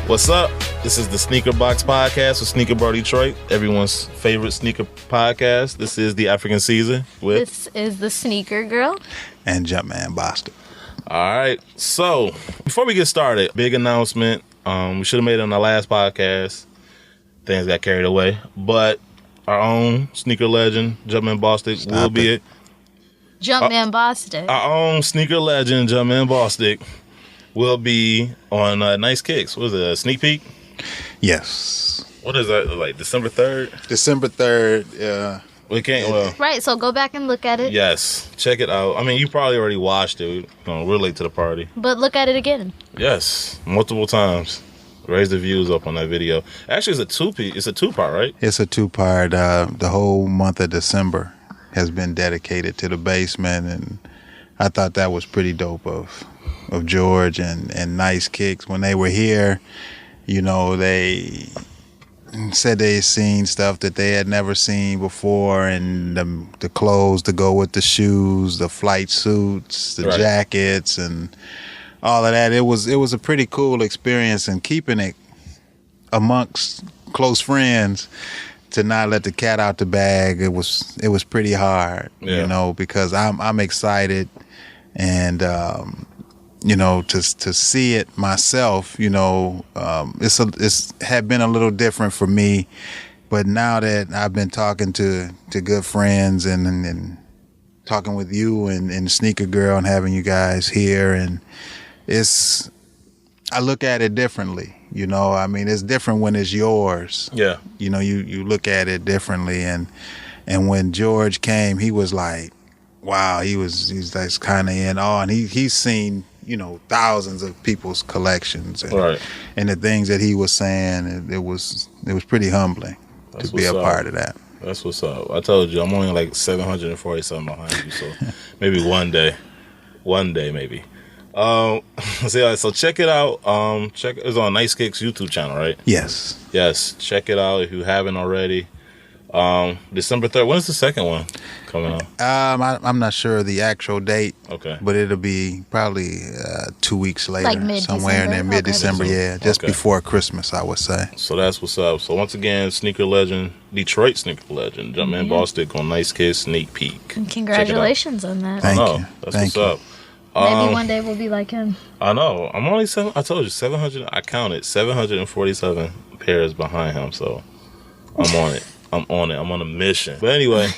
What's up? This is the Sneaker Box Podcast with Sneaker Bar Detroit, everyone's favorite sneaker podcast. This is the African season with... This is the Sneaker Girl. And JumpmanBostic. All right. So, before we get started, big announcement. We should have made it on the last podcast. Things got carried away. But our own sneaker legend, JumpmanBostic, will be it. JumpmanBostic. Our own sneaker legend, JumpmanBostic, will be on Nice Kicks. What is it, a sneak peek? Yes. What is that, like December 3rd? December 3rd. We can't, well... Right, so go back and look at it. Yes, check it out. I mean, you probably already watched it. We're late to the party. But look at it again. Yes, multiple times. Raise the views up on that video. Actually, it's a two-part, right? It's a two-part. The whole month of December has been dedicated to the basement, and I thought that was pretty dope of George and Nice Kicks. When they were here, you know, they said they had seen stuff that they had never seen before, and the clothes to go with the shoes, the flight suits, the jackets, and all of that. It was a pretty cool experience, and keeping it amongst close friends to not let the cat out the bag, it was pretty hard, you know, because I'm excited, and you know, to see it myself, you know, it's had been a little different for me, but now that I've been talking to good friends and talking with you and Sneaker Girl and having you guys here, and I look at it differently, you know. I mean, it's different when it's yours. Yeah. You know, you look at it differently, and when George came, he was like, wow, he's like kind of in awe, and he's seen, you know, thousands of people's collections, and the things that he was saying, it was pretty humbling to be a part of that. That's what's up. I told you, I'm only like 747 behind you, so maybe one day maybe. So check it out. It's on Nice Kicks YouTube channel, right? Yes, check it out if you haven't already. December 3rd. When's the second one coming out? I'm not sure the actual date. Okay. But it'll be probably 2 weeks later. Like mid-December? Somewhere in there, mid-December, yeah. Just before Christmas, I would say. So that's what's up. So once again, sneaker legend, Detroit sneaker legend, JumpmanBostic on Nice Kids Sneak Peek. And congratulations on that. Thank you. That's what's up. Maybe one day we'll be like him. I know. I'm only I told you, 700. I counted 747 pairs behind him. So I'm on it. I'm on a mission. But anyway,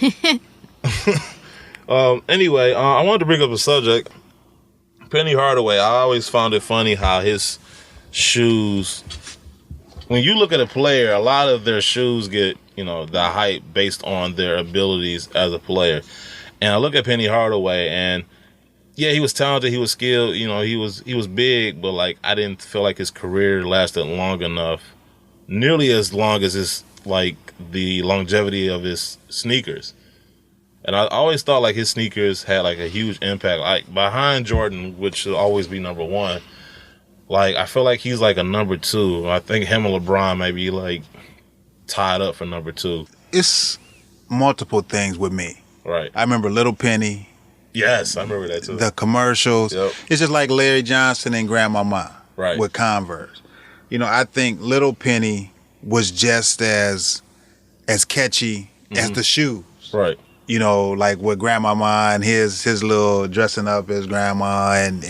I wanted to bring up a subject. Penny Hardaway. I always found it funny how his shoes. When you look at a player, a lot of their shoes get, you know, the hype based on their abilities as a player. And I look at Penny Hardaway, and yeah, he was talented, he was skilled, you know, he was big, but like I didn't feel like his career lasted long enough, nearly as long as his like the longevity of his sneakers. And I always thought like his sneakers had like a huge impact, like behind Jordan, which should always be number one. Like I feel like he's like a number two. I think him and LeBron may be like tied up for number two. It's multiple things with me. Right. I remember Little Penny. Yes, I remember that too. The commercials. Yep. It's just like Larry Johnson and Grandmama with Converse. You know, I think Little Penny was just as catchy as the shoes. Right. You know, like with Grandmama and his little dressing up as grandma, and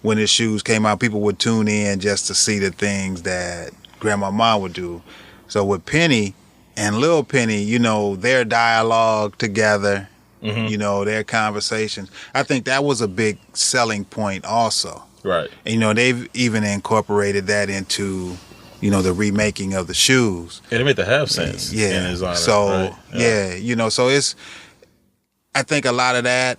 when his shoes came out, people would tune in just to see the things that Grandmama would do. So with Penny and Lil Penny, you know, their dialogue together, you know, their conversations, I think that was a big selling point also. Right. And, you know, they've even incorporated that into, you know, the remaking of the shoes. It made the have sense. Yeah. In his honor, so, you know, so I think a lot of that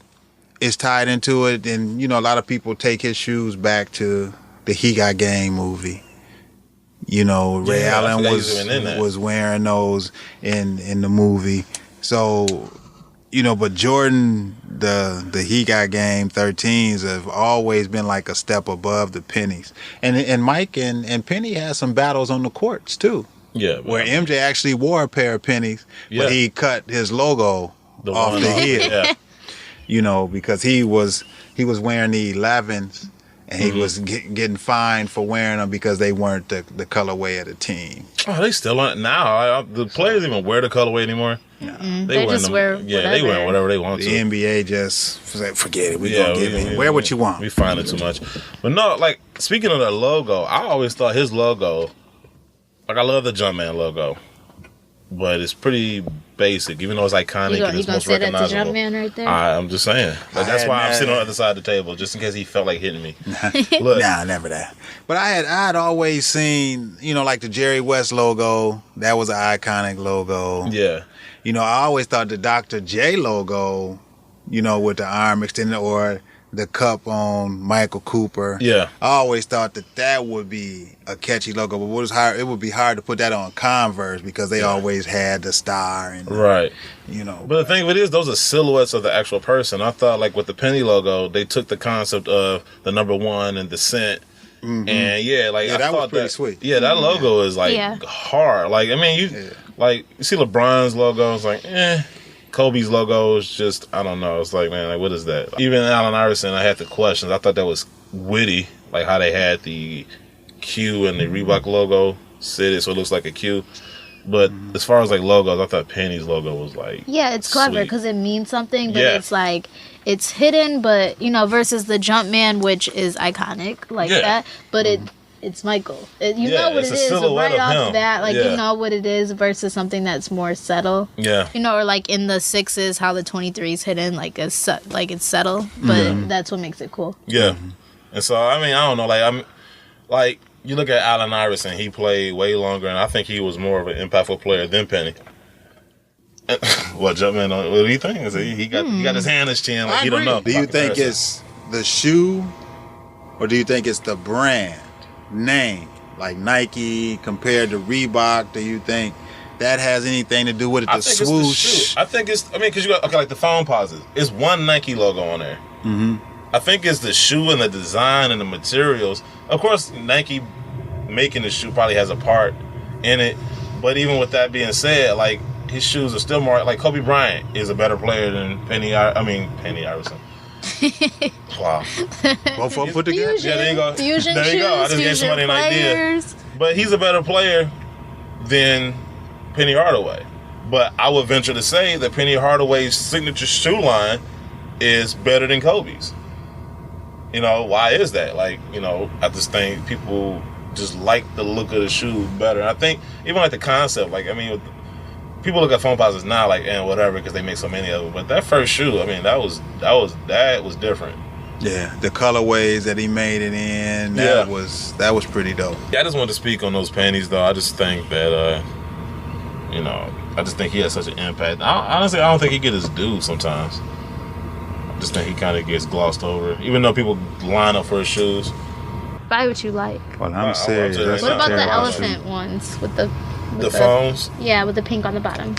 is tied into it. And, you know, a lot of people take his shoes back to the He Got Game movie. You know, Ray Allen was wearing those in the movie. So, you know, but Jordan, the He Got Game 13s have always been like a step above the Pennies. And Mike and Penny had some battles on the courts too. Yeah. Where MJ actually wore a pair of Pennies, but he cut his logo off the heel. Yeah. You know, because he was wearing the 11s and he was getting fined for wearing them because they weren't the colorway of the team. Oh, they still aren't now. The players even wear the colorway anymore. They just wear whatever. They wear whatever they want the to. The NBA just said, forget it. Wear what you want. We find it too much. But no, like, speaking of the logo, I always thought his logo, like, I love the Jumpman logo, but it's pretty basic, even though it's iconic and it's most recognizable. That's the Jumpman right there? I'm just saying. Like, that's why I'm sitting on the other side of the table, just in case he felt like hitting me. Look. Nah, never that. But I had always seen, like the Jerry West logo, that was an iconic logo. Yeah. I always thought the Dr. J logo, with the arm extended or the cup on Michael Cooper. Yeah. I always thought that would be a catchy logo, but it would be hard to put that on Converse because they always had the star and right. But the thing of it is, those are silhouettes of the actual person. I thought, like, with the Penny logo, they took the concept of the number 1 and the cent. Mm-hmm. And that was pretty sweet. Yeah, that logo is like hard. Like, I mean, you see LeBron's logo, it's like, Kobe's logo is just, I don't know. It's like, man, like, what is that? Even Allen Iverson, I had the questions. I thought that was witty, like how they had the Q and the Reebok logo sit so it looks like a Q. But as far as like logos, I thought Penny's logo was like, it's clever because it means something, but it's like, it's hidden, but versus the Jumpman, which is iconic like that, but it's Michael. You know what it is right off the bat, like you know what it is versus something that's more subtle. Yeah. Or like in the 6s, how the 23 is hidden, like it's subtle, but that's what makes it cool. Yeah. And so I mean, I don't know, you look at Allen Iverson, he played way longer, and I think he was more of an impactful player than Penny. What, Jumpman? What do you think? He got his hand in his chin, like he don't know. Do you think it's the shoe, or do you think it's the brand name, like Nike compared to Reebok? Do you think that has anything to do with it? The swoosh. I think it's. I mean, because you got like the phone pauses. It's one Nike logo on there. Mm-hmm. I think it's the shoe and the design and the materials. Of course, Nike making the shoe probably has a part in it. But even with that being said, like, his shoes are still more like Kobe Bryant is a better player than Penny Iverson. Wow. Both of them put together. Fusion, there you go. Fusion there you go. I just gave somebody an idea. But he's a better player than Penny Hardaway. But I would venture to say that Penny Hardaway's signature shoe line is better than Kobe's. Why is that? Like, I just think people just like the look of the shoe better. I think even like the concept, like, I mean, people look at phone posits now like, whatever, because they make so many of them. But that first shoe, I mean, that was different. Yeah, the colorways that he made it in, that was pretty dope. Yeah, I just wanted to speak on those panties, though. I just think that, I just think he has such an impact. Honestly, I don't think he get his due sometimes. I just think he kind of gets glossed over, even though people line up for his shoes. Buy what you like. Well, I'm serious. What about the elephant ones with the phones? Yeah, with the pink on the bottom.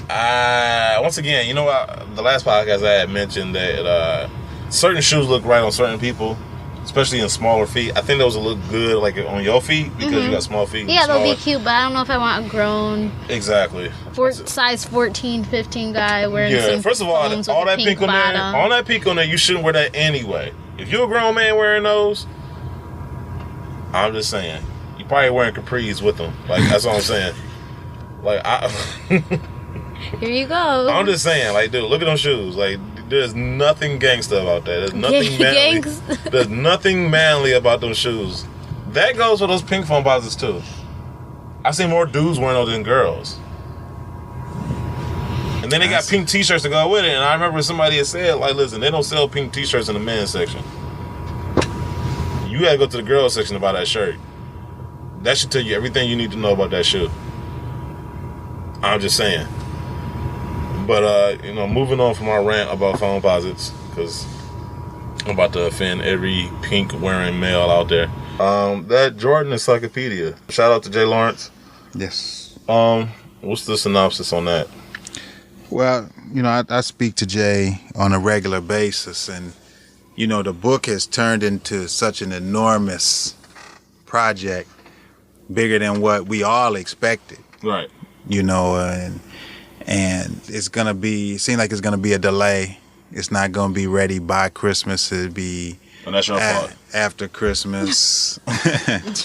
Once again, the last podcast I had mentioned that certain shoes look right on certain people, especially in smaller feet. I think those will look good like on your feet because you got small feet. Yeah, they'll be cute, but I don't know if I want a grown size 14, 15 guy wearing some first of all, all that pink on there, you shouldn't wear that anyway. If you're a grown man wearing those, I'm just saying, you probably wearing capris with them. Like, that's what I'm saying. Like, here you go. I'm just saying, like, dude, look at those shoes. Like, there's nothing gangster about that. There's nothing manly. There's nothing manly about those shoes. That goes for those pink foam posits too. I see more dudes wearing those than girls. And then they got pink t-shirts to go with it. And I remember somebody had said, like, listen, they don't sell pink t-shirts in the men's section. You gotta go to the girls section to buy that shirt. That should tell you everything you need to know about that shoe. I'm just saying. But, moving on from our rant about phone posits, because I'm about to offend every pink-wearing male out there. That Jordan Encyclopedia. Shout out to Jay Lawrence. Yes. What's the synopsis on that? Well, I speak to Jay on a regular basis, and, the book has turned into such an enormous project, bigger than what we all expected. Right. And it's going to be, seems like it's going to be a delay. It's not going to be ready by Christmas. It'll be... And that's your fault. after Christmas.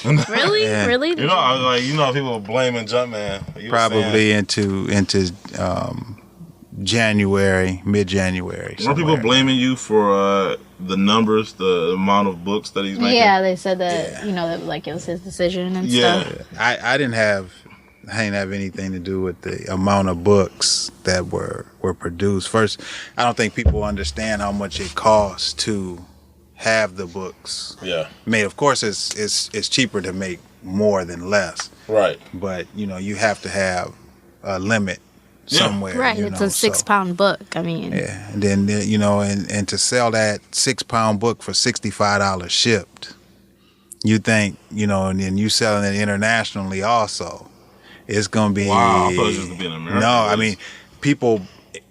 Really? Yeah. Really? You know, like people are blaming Jumpman. Probably into January, mid-January. Were people blaming you for the numbers, the amount of books that he's making? Yeah, they said that that like it was his decision and stuff. I didn't have anything to do with the amount of books that were produced. First, I don't think people understand how much it costs to have the books made. Of course, it's cheaper to make more than less. Right. But you have to have a limit somewhere. Right. It's a 6-pound book. I mean. Yeah. And then and to sell that 6-pound book for $65 shipped, you think and then you selling it internationally also. It's gonna be. Wow, I thought it was just gonna be an American. No, I mean, people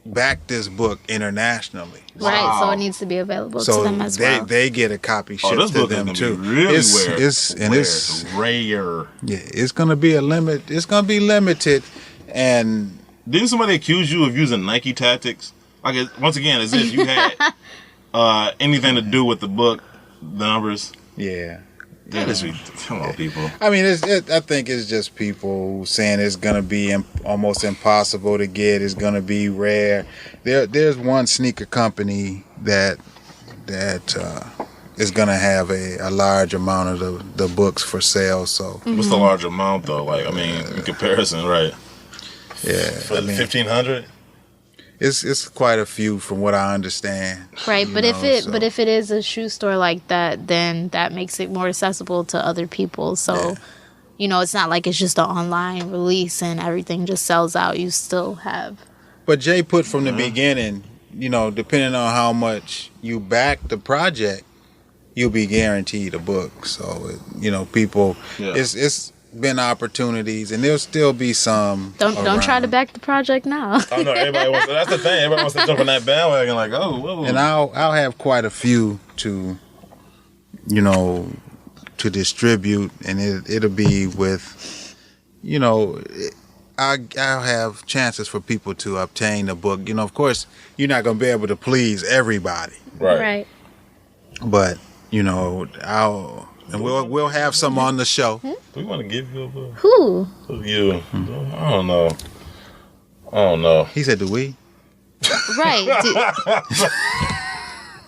back this book internationally. Right, so it needs to be available to them as well. They get a copy shipped to them too. It's rare. Yeah, it's gonna be a limit. It's gonna be limited. And didn't somebody accuse you of using Nike tactics? Like once again, as if you had anything to do with the book, the numbers. Yeah. Come on, people. I mean, I think it's just people saying it's gonna be almost impossible to get. It's gonna be rare. There's one sneaker company that is gonna have a large amount of the books for sale. So what's the large amount though? Like, I mean, in comparison, right? Yeah, for 1,500. It's quite a few from what I understand. Right, but if it is a shoe store like that, then that makes it more accessible to other people. So, it's not like it's just an online release and everything just sells out. You still have. But Jay put from the beginning, depending on how much you back the project, you'll be guaranteed a book. So, people, it's been opportunities, and there'll still be some. Don't try to back the project now. Oh no, everybody wants. That's the thing. Everybody wants to jump on that bandwagon. Like, oh, whoa. And I'll have quite a few to, to distribute, and it'll be with, I'll have chances for people to obtain the book. Of course, you're not gonna be able to please everybody. Right. But we'll have some on the show. Do we want to give you a book? Who? You. I don't know. He said, "Do we?" Right.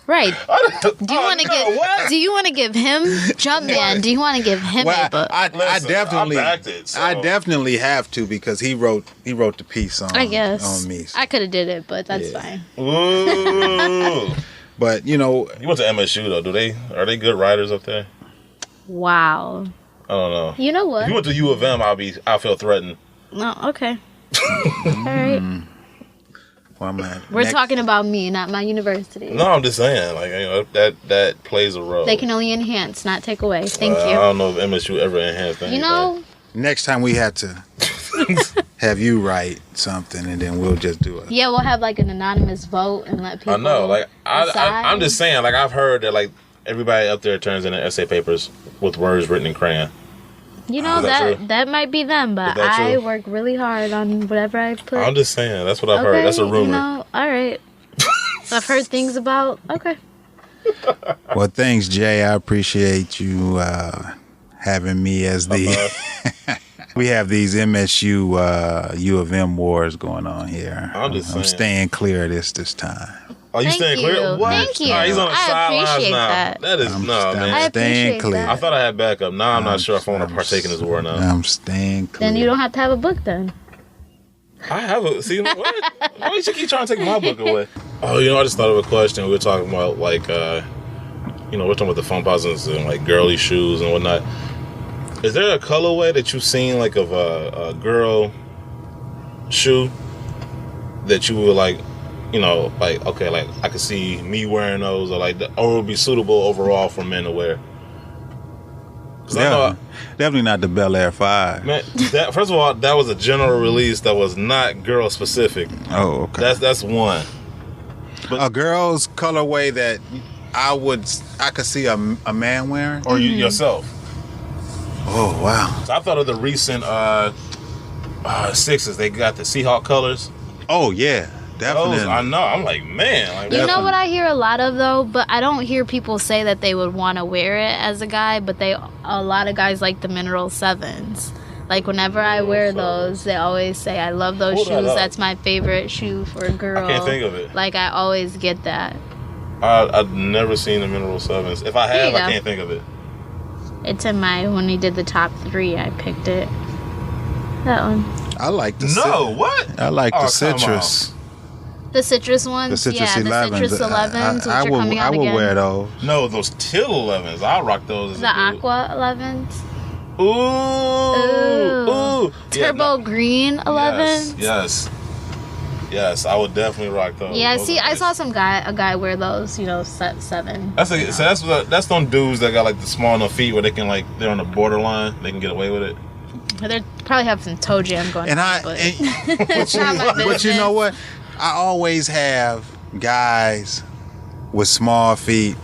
Right. Do you want to give? What? Do you want to give him Jumpman? Do you want to give him a book? I definitely have to, because he wrote the piece on. I guess on me. So. I could have did it, but that's fine. Ooh. But you went to MSU though. Are they good writers up there? Wow. I don't know. You know what? If you went to U of M, I'll feel threatened. No, okay. All right. Well, we're talking about me, not my university. No, I'm just saying, like, that plays a role. They can only enhance, not take away. Thank you. I don't know if MSU ever enhanced anything. Next time we have to have you write something, and then we'll just do it. Yeah, we'll have like an anonymous vote and let people. I know, like I'm just saying, like I've heard that like everybody up there turns in essay papers with words written in crayon. That might be them, but I work really hard on whatever I put. I'm just saying, that's what I've heard. That's a rumor. All right. I've heard things about. Okay. Well, thanks, Jay. I appreciate you having me as the. We have these MSU U of M wars going on here. I'm staying clear of this time. Are you staying clear? What? Thank you. Nah, he's on the sidelines now. That is man. I staying clear. I thought I had backup. Now I'm not sure if I want to partake in this war now. I'm staying clear. Then you don't have to have a book then. I have a. See, what? Why you keep trying to take my book away? Oh, I just thought of a question. We were talking about like, we're talking about the phone positives and like girly shoes and whatnot. Is there a colorway that you've seen like of a girl shoe that you were like, like, okay, like I could see me wearing those, or it would be suitable overall for men to wear? Definitely not the Bel-Air 5. Man, first of all, that was a general release that was not girl specific. Oh, okay. That's one. But a girl's colorway that I could see a man wearing, or you yourself. Oh wow! So I thought of the recent Sixes. They got the Seahawk colors. Oh yeah. Definitely. I know. I'm like, man. Like, you know what I hear a lot of though, but I don't hear people say that they would want to wear it as a guy. But a lot of guys like the Mineral 7s. Like whenever I wear those, they always say, "I love those shoes. That's my favorite shoe for a girl." I can't think of it. Like I always get that. I've never seen the Mineral 7s. If I have, I can't think of it. It's in when he did the top 3, I picked it. That one. I like the what? I like the citrus. The citrus ones? The citrus 11s. The citrus 11s, which are coming out again. I will wear those. No, those teal 11s. I'll rock those. The aqua 11s. Ooh. Turbo green 11s. Yes, I would definitely rock those. Yeah, those I saw a guy wear those, set 7. That's them dudes that got like the small enough feet where they can they're on the borderline, they can get away with it. They probably have some toe jam going on. But you know what? I always have guys with small feet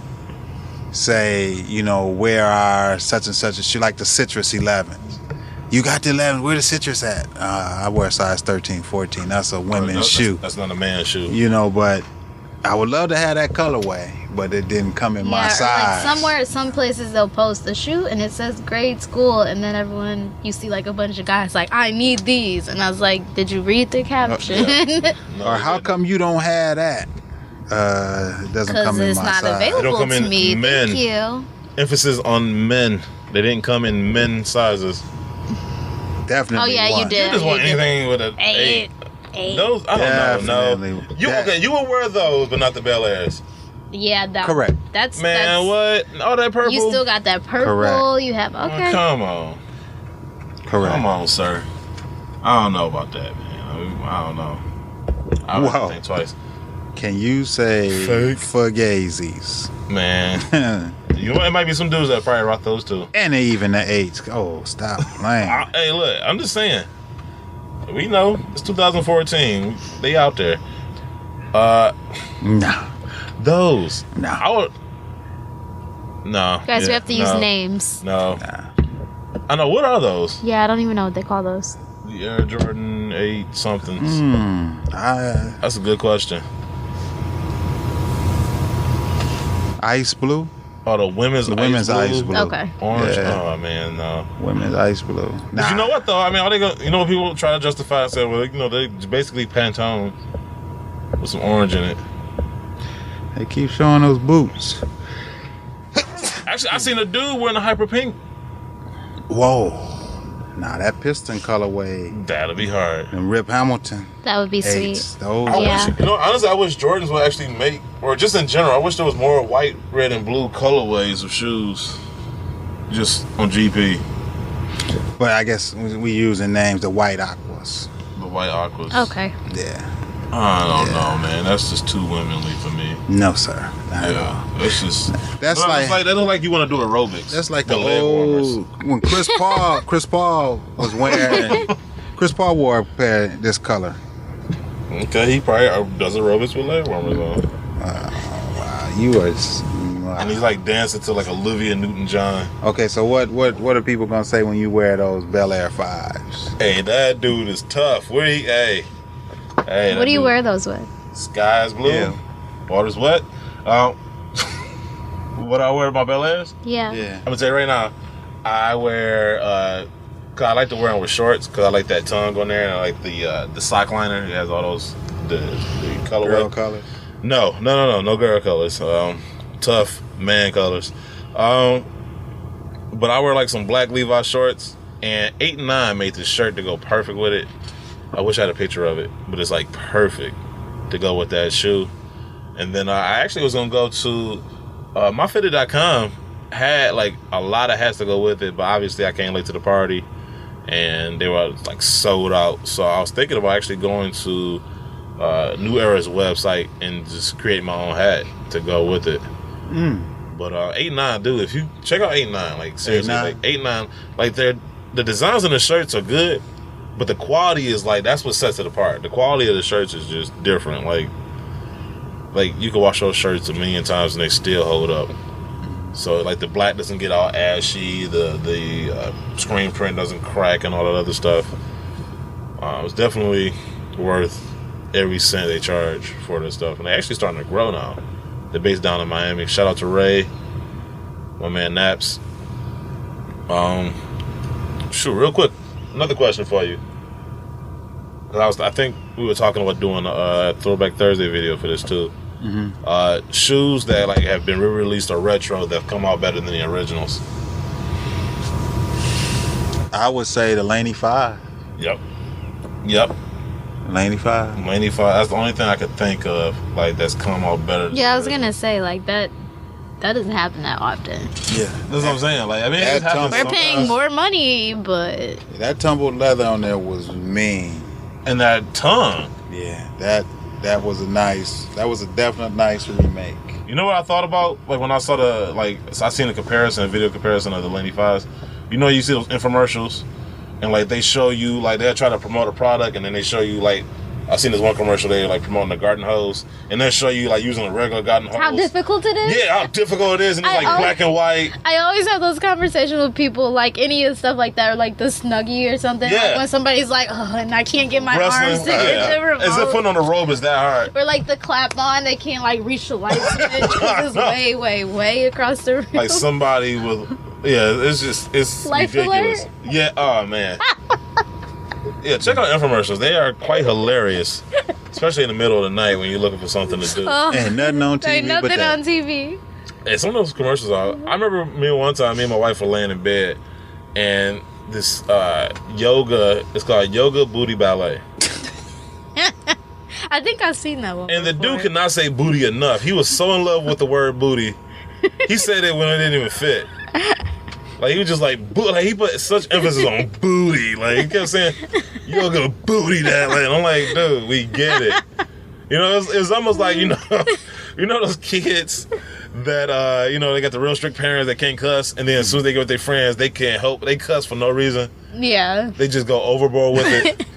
say, where are such and such a shoe, like the Citrus 11s. You got the 11s, where the Citrus at? I wear size 13, 14. That's a women's shoe. That's not a man's shoe. But I would love to have that colorway, but it didn't come in my size. Some places they'll post the shoe and it says grade school, and then you see a bunch of guys I need these, and I was like, did you read the caption? No, or how come you don't have that? It doesn't come in my size. Because it's not available to me. Men. Thank you. Emphasis on men. They didn't come in men sizes. Definitely. Oh yeah, you did. You just want anything with an 8. Those I don't know. No. You will wear those, but not the Bel-Airs. Yeah, correct. That's what? All that purple. You still got that purple. Correct. You have okay. Oh, come on. Correct. Come on, sir. I don't know about that, man. I don't know. I would think twice. Can you say Fugazis? Man. It might be some dudes that probably rock those too. And even the 8s. Oh, stop playing. Hey, look, I'm just saying. We know. It's 2014. They out there. No. Those. No. No. Guys, we have to use names. No. I know. What are those? Yeah, I don't even know what they call those. The Air Jordan 8 somethings. That's a good question. Ice blue? Oh, the women's ice blue. Okay. Orange? Yeah. Oh, man, no. Women's ice blue. Nah. But you know what, though? I mean, are they gonna, what people try to justify and say, well, they basically Pantone with some orange in it. They keep showing those boots. Actually, I seen a dude wearing a hyper pink. Whoa. Nah, that piston colorway. That'll be hard. And Rip Hamilton. That would be 8s. sweet. Those. Honestly, I wish Jordans would actually make, or just in general, I wish there was more white, red, and blue colorways of shoes. Just on GP. But I guess we using names, the white aquas. The white aquas. Okay. Yeah. I don't know, man. That's just too womanly for me. No, sir. Not at all. It's just that look like you want to do aerobics. That's like the old when Chris Paul was wearing. Chris Paul wore a pair this color. Okay, he probably does aerobics with leg warmers on. Wow, you are. Wow. And he's dancing to Olivia Newton-John. Okay, so what are people gonna say when you wear those Bel-Air 5s? Hey, that dude is tough. Where he? Hey. What do you wear those with? Sky is blue. Yeah. Water's wet. What I wear with my Bel-Airs? Yeah. I'm gonna tell you right now. I wear cause I like to wear them with shorts because I like that tongue on there, and I like the sock liner. It has all those the colorway. Girl colors? No girl colors. Tough man colors. But I wear some black Levi shorts, and 8 and 9 made this shirt to go perfect with it. I wish I had a picture of it, but it's perfect to go with that shoe. And then I actually was gonna go to myfitted.com had a lot of hats to go with it, but obviously I came late to the party and they were sold out. So I was thinking about actually going to New Era's website and just create my own hat to go with it. But 8 and 9, dude, if you check out 8 and 9, seriously, 8 and 9, the designs on the shirts are good. But the quality is that's what sets it apart. The quality of the shirts is just different. You can wash those shirts a million times and they still hold up. So the black doesn't get all ashy, the screen print doesn't crack and all that other stuff. It's definitely worth every cent they charge for this stuff, and they're actually starting to grow now. They're based down in Miami. Shout out to Ray, my man Naps. Shoot, real quick, another question for you. I think we were talking about doing a Throwback Thursday video for this too. Mm-hmm. Shoes that like have been re-released or retro that come out better than the originals. I would say the Laney 5. Yep. Laney 5. Laney 5. That's the only thing I could think of like that's come out better. Yeah, I was gonna say like that. That doesn't happen that often. Yeah, that's what I'm saying. Like, I mean, it happens. We're paying more money, but that tumbled leather on there was mean. And that tongue. Yeah, that was a definite nice remake. You know what I thought about? Like when I saw I seen a video comparison of the Laney 5s. You know, you see those infomercials, and like they show you like they'll try to promote a product, and then they show you like. I seen this one commercial they like promoting the garden hose, and they'll show you like using a regular garden hose. How difficult it is? Yeah, how difficult it is, and it's like black and white. I always have those conversations with people, like any of the stuff like that, or like the Snuggie or something. Yeah. Like when somebody's like, oh, and I can't get my arms to hit the remote. As if putting on a robe is that hard. Or like the clap on, they can't like reach the light switch because it's way, way, way across the room. Like somebody with, it's Life ridiculous. alert? Yeah, oh man. Yeah, check out infomercials. They are quite hilarious, especially in the middle of the night when you're looking for something to do. Ain't nothing on TV. Ain't nothing on TV. Hey, some of those commercials are. I remember one time, me and my wife were laying in bed, and this yoga. It's called Yoga Booty Ballet. I think I've seen that one. And before. the dude could not say booty enough. He was so in love with the word booty. He said it when it didn't even fit. Like he was just like he put such emphasis on booty. Like he kept saying, "You're gonna booty that." Like, I'm like, dude, we get it. You know, it's almost like you know those kids that they got the real strict parents that can't cuss, and then as soon as they get with their friends, they can't help they cuss for no reason. Yeah, they just go overboard with it.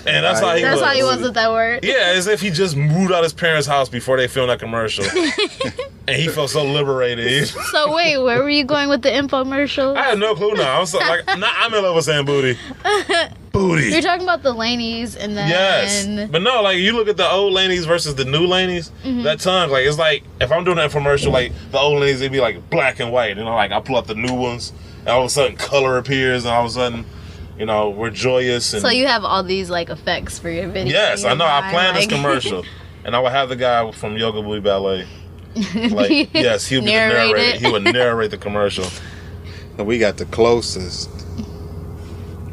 And that's how he was. That's how he was with that word. Yeah, as if he just moved out his parents' house before they filmed that commercial. And he felt so liberated. So wait, where were you going with the infomercial? I have no clue now. I'm in love with saying booty. Booty. You're talking about the Laneys and then... Yes. But no, like you look at the old Laneys versus the new Laneys, that tongue, like it's like if I'm doing an infomercial, like the old Laneys, they'd be like black and white. Like I pull out the new ones, and all of a sudden color appears, and all of a sudden... we're joyous. And so you have all these like effects for your video. Yes, I know. I planned this commercial, and I would have the guy from Yoga Booty Ballet. Like, yes, he would be the narrator. He would narrate the commercial. So we got the closest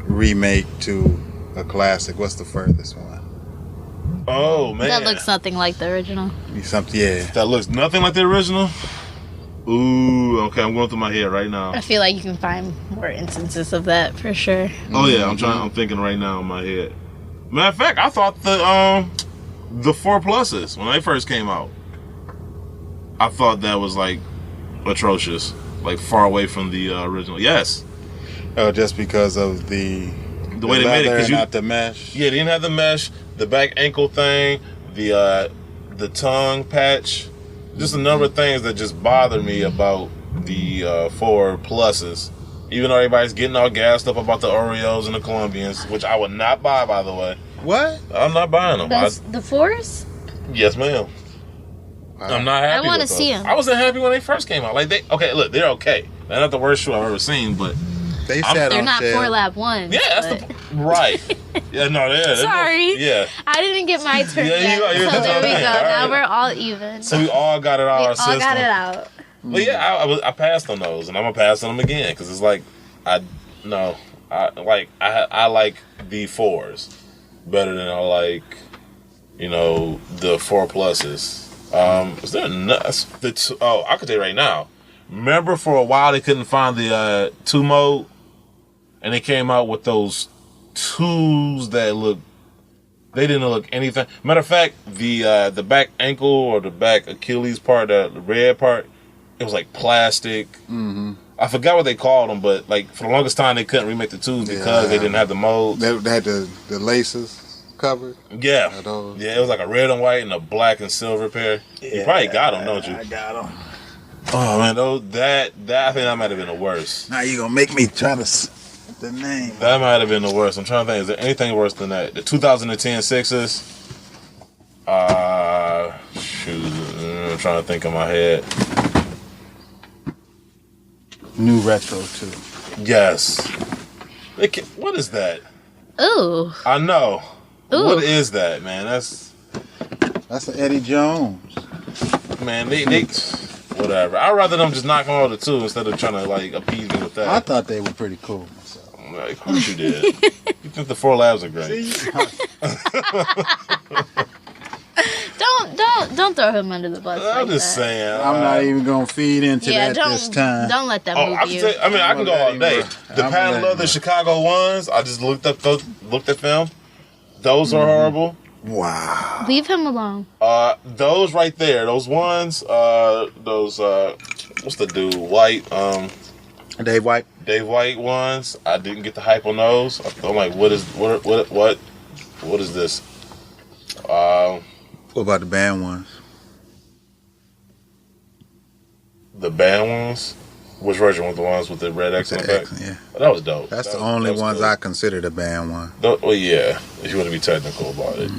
remake to a classic. What's the furthest one? Oh man, that looks nothing like the original. That looks nothing like the original. Ooh, okay, I'm going through my head right now. I feel like you can find more instances of that for sure. Oh yeah, I'm thinking right now in my head. Matter of fact, I thought the 4 Pluses when they first came out, I thought that was like atrocious, like far away from the original. Yes. Oh, just because of the way they made it, because not the mesh. Yeah, they didn't have the mesh, the back ankle thing, the tongue patch. Just a number of things that just bother me about the 4 Pluses. Even though everybody's getting all gassed up about the Oreos and the Colombians, which I would not buy, by the way. What? I'm not buying them. The 4s? Yes, ma'am. I'm not happy. I want to see them. I wasn't happy when they first came out. Like they're okay. They're not the worst shoe I've ever seen, but they're not 4-lap ones. Yeah, that's right. Yeah, no, they're sorry. Yeah, I didn't get my turn yet. So there we go. Now we're all even. So we all got it out of our system. We all got it out. But yeah, I passed on those, and I'm gonna pass on them again because it's like I like the 4s better than I like the 4 Pluses. Is there I could tell you right now. Remember for a while they couldn't find the 2 mode, and they came out with those 2s that they didn't look anything. Matter of fact, the back ankle or the back Achilles part, the red part, it was like plastic. Mm-hmm. I forgot what they called them, but like for the longest time they couldn't remake the 2s because they didn't have the modes. They had the laces covered. Yeah, it was like a red and white and a black and silver pair. Yeah, you probably got them, don't you? I got them. Oh man, that I think that might have been the worst. Now you gonna make me try to the name. That might have been the worst. I'm trying to think. Is there anything worse than that? The 2010 6s. Shoes. I'm trying to think in my head. New retro too. Yes. What is that? Ooh. I know. Ooh. What is that, man? That's an Eddie Jones. Man, they whatever. I'd rather them just knock them over the two instead of trying to like appease me with that. I thought they were pretty cool myself. Of course you did. You think the 4 Labs are great? Don't throw him under the bus. I'm just saying. I'm not even gonna feed into that this time. Don't let that move you. I can go all day. The patent leather Chicago ones. I just looked at them. Those are horrible. Wow. Leave him alone. Those right there. Those ones. What's the dude? White. Dave White. Dave White ones. I didn't get the hype on those. I'm like, what is this? What about the band ones? The band ones? Which version was the ones with the red X on the back? Yeah. Oh, that was dope. That's the only ones cool. I consider the band one. Well, yeah, if you want to be technical about it.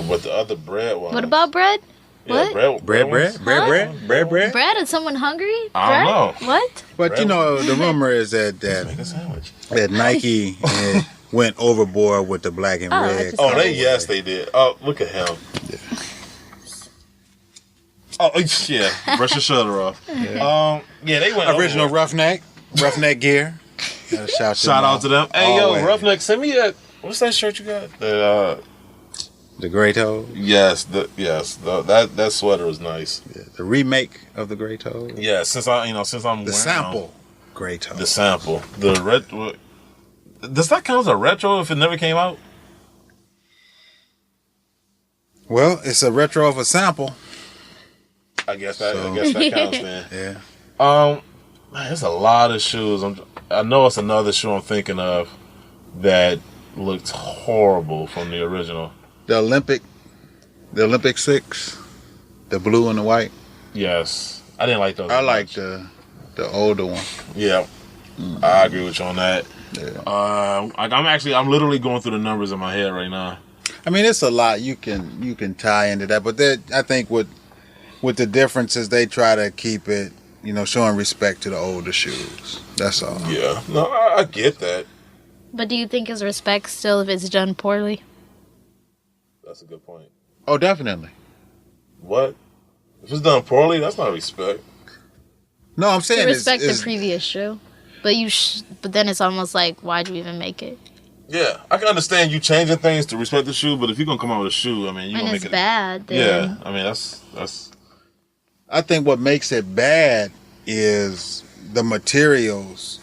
But the other Bred ones. What about Bred? Yeah, what? Bred. Bred? Is someone hungry? I don't know. What? But the rumor is that Nike went overboard with the black and red. They did. Oh, look at him. Yeah. Oh yeah, brush your shoulder off. Yeah, they went original overboard. roughneck gear. Shout out to them. Hey always. Yo, Roughneck, send me what's that shirt you got? The Gray Toe. Yes, that sweater was nice. Yeah, the remake of the Gray Toe. Yeah, since I'm the sample Gray Toe. The sample, the retro. Does that count as a retro if it never came out? Well, it's a retro of a sample. I guess that counts then. Yeah. Man, there's a lot of shoes. I know it's another shoe I'm thinking of that looked horrible from the original. The Olympic 6, the blue and the white. Yes, I didn't like those. I like the older one. Yeah, I agree with you on that. Yeah. I'm literally going through the numbers in my head right now. I mean, it's a lot you can tie into that, but I think with the differences, they try to keep it, showing respect to the older shoes. That's all. Yeah, no, I get that. But do you think it's respect still if it's done poorly? That's a good point. Oh, definitely. What? If it's done poorly, that's not respect. No, I'm saying respect the previous shoe, but but then it's almost like, why'd you even make it? Yeah, I can understand you changing things to respect the shoe, but if you're gonna come out with a shoe, I mean, you gonna make it bad. Then... Yeah, I mean that's. I think what makes it bad is the materials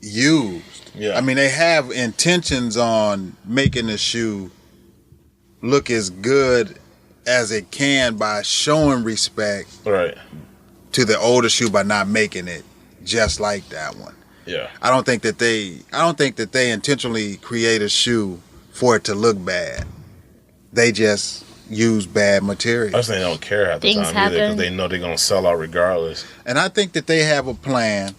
used. Yeah. I mean, they have intentions on making the shoe look as good as it can by showing respect to the older shoe by not making it just like that one. Yeah. I don't think that they intentionally create a shoe for it to look bad. They just use bad material. I just think they don't care half the time either because they know they're gonna sell out regardless. And I think that they have a plan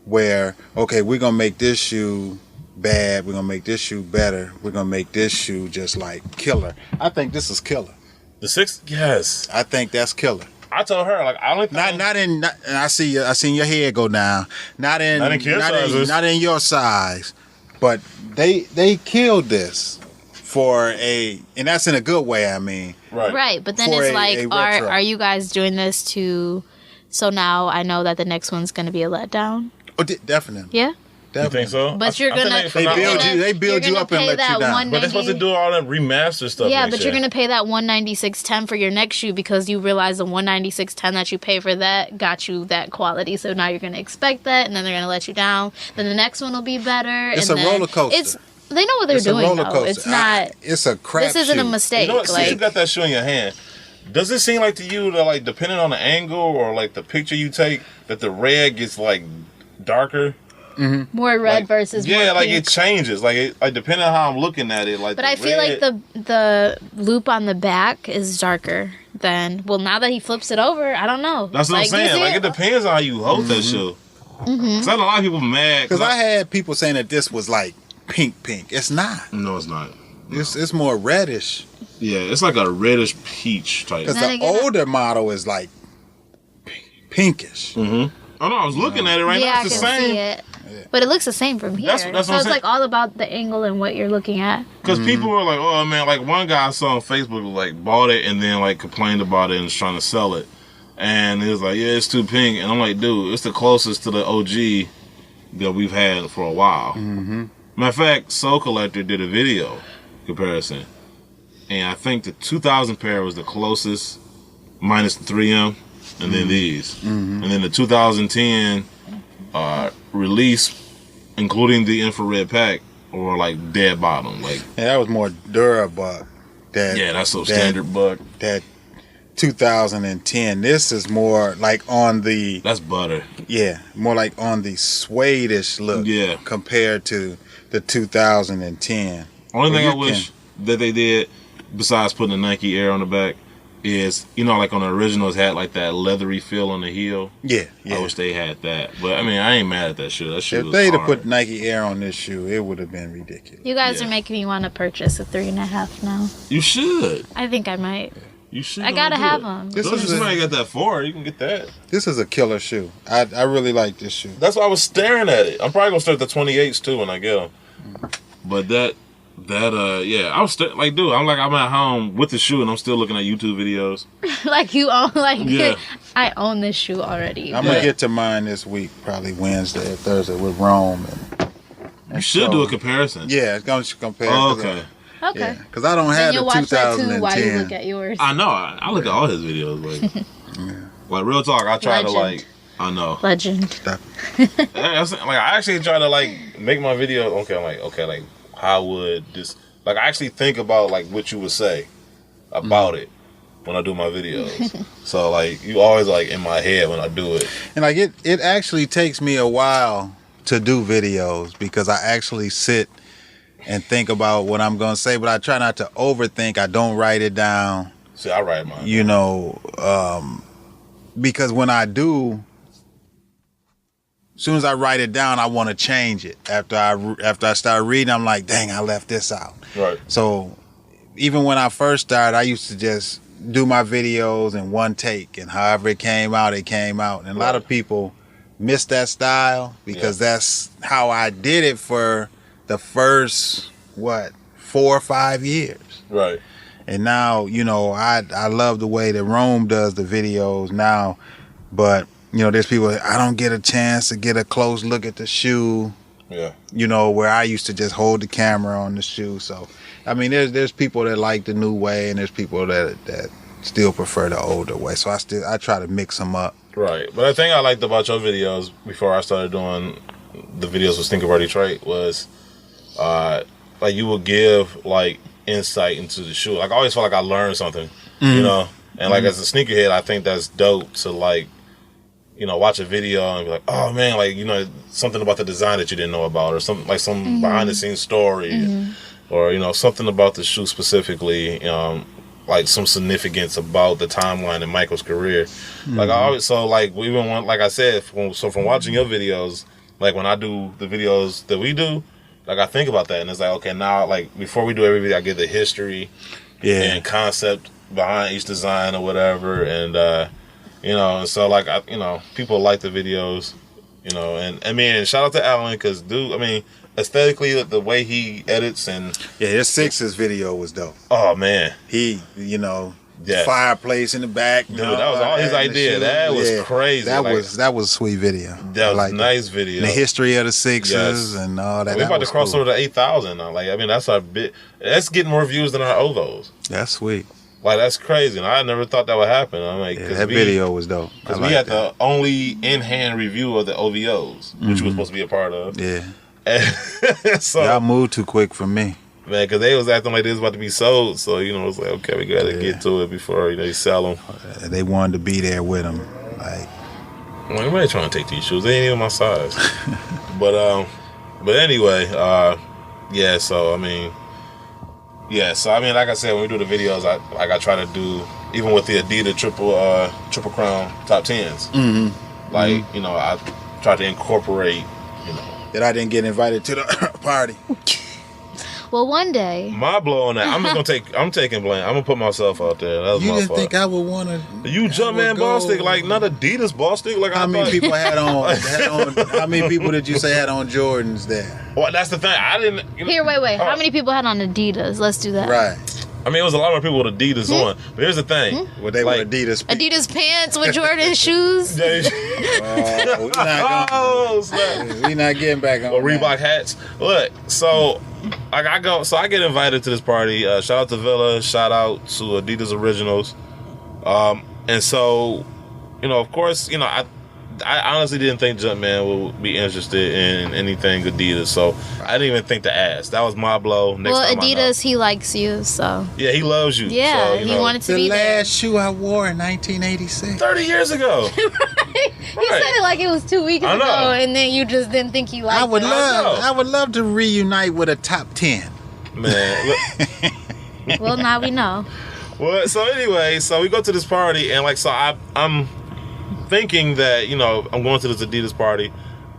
where, okay, we're gonna make this shoe bad, we're gonna make this shoe better, we're gonna make this shoe just like killer. I think this is killer. The 6, yes. I think that's killer. I told her like I don't think and I seen your head go down. Not in your size, but they killed this for and that's in a good way. I mean, right. But then it's like, are you guys doing this to? So now I know that the next one's gonna be a letdown. Oh, definitely. Yeah. You think so? But you're gonna they build you up and let you down. But they're supposed to do all that remaster stuff. Yeah, but you're gonna pay that $196.10 for your next shoe because you realize the $196.10 that you pay for that got you that quality. So now you're gonna expect that, and then they're gonna let you down. Then the next one will be better. It's a roller coaster. They know what they're doing. Though. It's not. It's a crap. This isn't a mistake. You know what? Since you got that shoe in your hand, does it seem like to you that like depending on the angle or like the picture you take, that the red gets like darker? Mm-hmm. More red versus more like pink. it changes. Like depending on how I'm looking at it. Like, but I feel like the loop on the back is darker than. Well, now that he flips it over, I don't know. That's what I'm saying. Like it depends on how you hold that shoe. Because a lot of people mad. Because I had people saying that this was like pink. It's not. No, it's not. It's more reddish. Yeah, it's like a reddish peach type. Because the older model is like pinkish. Mm-hmm. Oh no, I was looking at it right now. It's the same. See it. Yeah. But it looks the same from here. That's so it's like all about the angle and what you're looking at. Because people were like, "Oh man!" Like one guy I saw on Facebook like bought it and then like complained about it and was trying to sell it, and he was like, "Yeah, it's too pink." And I'm like, "Dude, it's the closest to the OG that we've had for a while." Mm-hmm. Matter of fact, Soul Collector did a video comparison, and I think the 2000 pair was the closest, minus the 3M, and then these, and then the 2010 release, including the infrared pack, or like dead bottom. Like that was more durable. That's so standard buck. That 2010. This is more like on the. That's butter. Yeah, more like on the suede-ish look. Yeah, compared to the 2010. Only thing I wish that they did, besides putting the Nike Air on the back, is, you know, like on the originals had like that leathery feel on the heel. Yeah. I wish they had that. But I mean, I ain't mad at that shoe. That shoe. If they'd have put Nike Air on this shoe, it would have been ridiculous. You guys are making me want to purchase a 3.5 now. You should. I think I might. You should. I gotta have them. This is somebody got that for. You can get that. This is a killer shoe. I really like this shoe. That's why I was staring at it. I'm probably gonna start the 28s too when I get them. But I was like, dude, I'm at home with the shoe and I'm still looking at YouTube videos. Like you own, I own this shoe already. I'm gonna get to mine this week, probably Wednesday or Thursday with Rome. You should do a comparison. Yeah, it's gonna compare. Oh, okay. Okay. Because I don't have the 2010. While you look at yours. I know. I look at all his videos. Like, like real talk. I try to I know. Legend. I actually try to make my video. Okay, how would this? Like, I actually think about what you would say about it when I do my videos. So you always in my head when I do it. And it actually takes me a while to do videos because I actually sit and think about what I'm gonna say, but I try not to overthink. I don't write it down. See, I write mine. You know, because when I do, as soon as I write it down, I want to change it. After I start reading, I'm like, dang, I left this out. Right. So even when I first started, I used to just do my videos in one take, and however it came out, it came out. And a lot of people miss that style because that's how I did it for the first 4 or 5 years. Right. And now, you know, I love the way that Rome does the videos now, but you know, there's people, I don't get a chance to get a close look at the shoe. Yeah. You know, where I used to just hold the camera on the shoe. So, I mean, there's people that like the new way, and there's people that still prefer the older way. So I try to mix them up. Right. But the thing I liked about your videos before I started doing the videos with Sneaker Ready Trait was, you would give insight into the shoe. I always felt like I learned something, you know. And as a sneakerhead, I think that's dope to watch a video and be like, oh man, something about the design that you didn't know about, or something some behind the scenes story, or something about the shoe specifically, some significance about the timeline in Michael's career. I always I said, from watching your videos, when I do the videos that we do, I think about that, and it's okay, now before we do every video, I get the history and concept behind each design or whatever, and and so people like the videos, and I mean, shout out to Alan, because aesthetically, the way he edits and his Sixes video was dope. Oh man, he fireplace in the back. Dude, that was all his idea. That was crazy. That was a sweet video. That was a nice video. The history of the Sixes and all that. We're about to cross over to 8,000 now. That's our bit. That's getting more views than our OVOs. That's sweet. That's crazy. And I never thought that would happen. That video was dope. Because we had the only in-hand review of the OVOs, which we were supposed to be a part of. Yeah. So y'all moved too quick for me. Man, because they was acting like they was about to be sold. So, it's okay, we got to get to it before they sell them. They wanted to be there with them. Everybody trying to take these shoes. They ain't even my size. But anyway, like I said, when we do the videos, I try to do, even with the Adidas Triple Crown top 10s. I try to incorporate, that I didn't get invited to the party. Well, one day. My blow on that. I'm taking blame. I'm gonna put myself out there. That was you my didn't fault. think I would want to? You JumpmanBostic, like not Adidas Bostic. Like how many people had on? How many people did you say had on Jordans there? Well, that's the thing. I didn't. Here, wait. How many people had on Adidas? Let's do that. Right. I mean, it was a lot more people with Adidas on. But here's the thing. Well, they were Adidas. Adidas pants with Jordan shoes. We not getting back on. Or Reebok hats. Look, so I get invited to this party. Shout out to Villa. Shout out to Adidas Originals. And so, of course, I honestly didn't think Jumpman would be interested in anything Adidas, so I didn't even think to ask. That was my blow. Next time Adidas, he likes you, so. Yeah, he loves you. Yeah, so, he wanted to be there. The last shoe I wore in 1986. 30 years ago. Right. He said it like it was 2 weeks ago, and then you just didn't think he liked it. I would love to reunite with a top 10. Man. Well, now we know. Well, so anyway, so we go to this party, and I'm thinking that, I'm going to this Adidas party.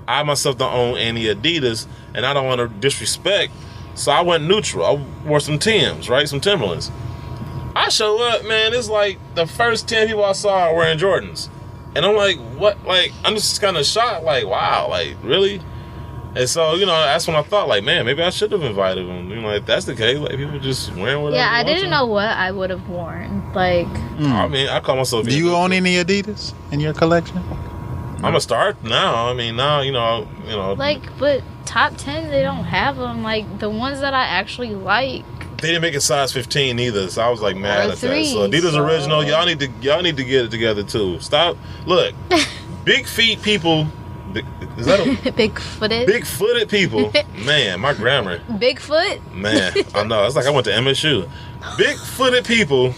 I myself don't own any Adidas, and I don't want to disrespect, so I went neutral. I wore some Timbs, right? Some Timberlands. I show up, man, it's like the first 10 people I saw were wearing Jordans. And I'm like, what? Like, I'm just kind of shocked, like, wow, like, really? And so, that's when I thought, like, man, maybe I should have invited them. If that's the case, like, people just wearing whatever. Yeah, I didn't know what I would have worn. Like, I mean, I call myself. Do you own any Adidas in your collection? I'm gonna start now. I mean, now Like, but top 10, they don't have them. Like the ones that I actually like. They didn't make it size 15 either, so I was like mad at that. So Adidas Original, y'all need to get it together too. Stop. Look, big feet people. Is that a big-footed people? Man, my grammar. Bigfoot? Man, I know. It's like I went to MSU. Big-footed people.